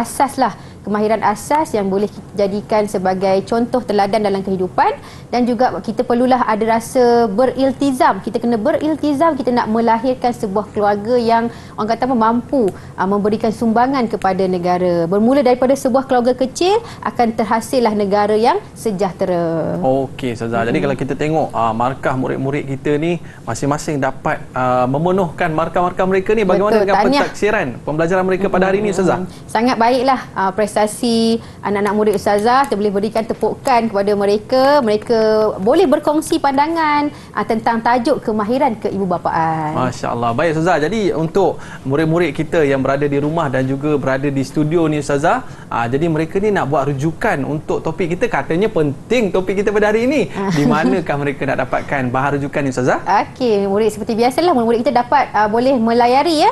asas lah, kemahiran asas yang boleh kita jadikan sebagai contoh teladan dalam kehidupan. Dan juga kita perlulah ada rasa beriltizam. Kita kena beriltizam, kita nak melahirkan sebuah keluarga yang orang kata mampu memberikan sumbangan kepada negara. Bermula daripada sebuah keluarga kecil akan terhasillah negara yang sejahtera. Okey Ustazah, jadi kalau kita tengok markah murid-murid kita ni masing-masing dapat memenuhkan markah-markah mereka ni, bagaimana Betul, dengan tahniah. pentaksiran pembelajaran mereka pada hari ini Ustazah? Sangat baiklah prestasi anak-anak murid Ustazah. Kita boleh berikan tepukan kepada mereka. Mereka boleh berkongsi pandangan tentang tajuk kemahiran keibubapaan. Masya Allah. Baik Ustazah, jadi untuk murid-murid kita yang berada di rumah dan juga berada di studio ni Ustazah, jadi mereka ni nak buat rujukan untuk topik kita, katanya penting topik kita pada hari ini. Di manakah mereka nak dapatkan bahan rujukan ni Ustazah? Okey, murid seperti biasalah, murid-murid kita dapat boleh melayari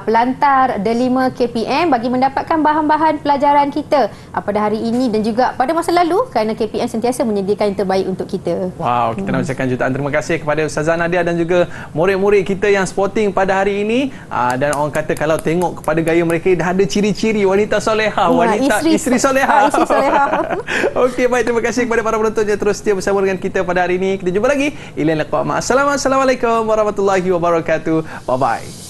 pelantar Delima KPM bagi mendapatkan bahan-bahan pelajaran kita pada hari ini dan juga pada masa lalu, kerana KPM sentiasa menyediakan yang terbaik untuk kita. Wow, kita nak ucapkan jutaan terima kasih kepada Ustazah Nadia dan juga murid-murid kita yang sporting pada hari ini. Dan orang kata kalau tengok kepada gaya mereka dah ada ciri-ciri wanita soleha, wanita isteri soleha. Isteri soleha. Okey, baik, terima kasih kepada para penonton yang terus setia bersama dengan kita pada hari ini. Kita jumpa lagi. Ilahi liqa. Assalamualaikum warahmatullahi wabarakatuh. Bye bye.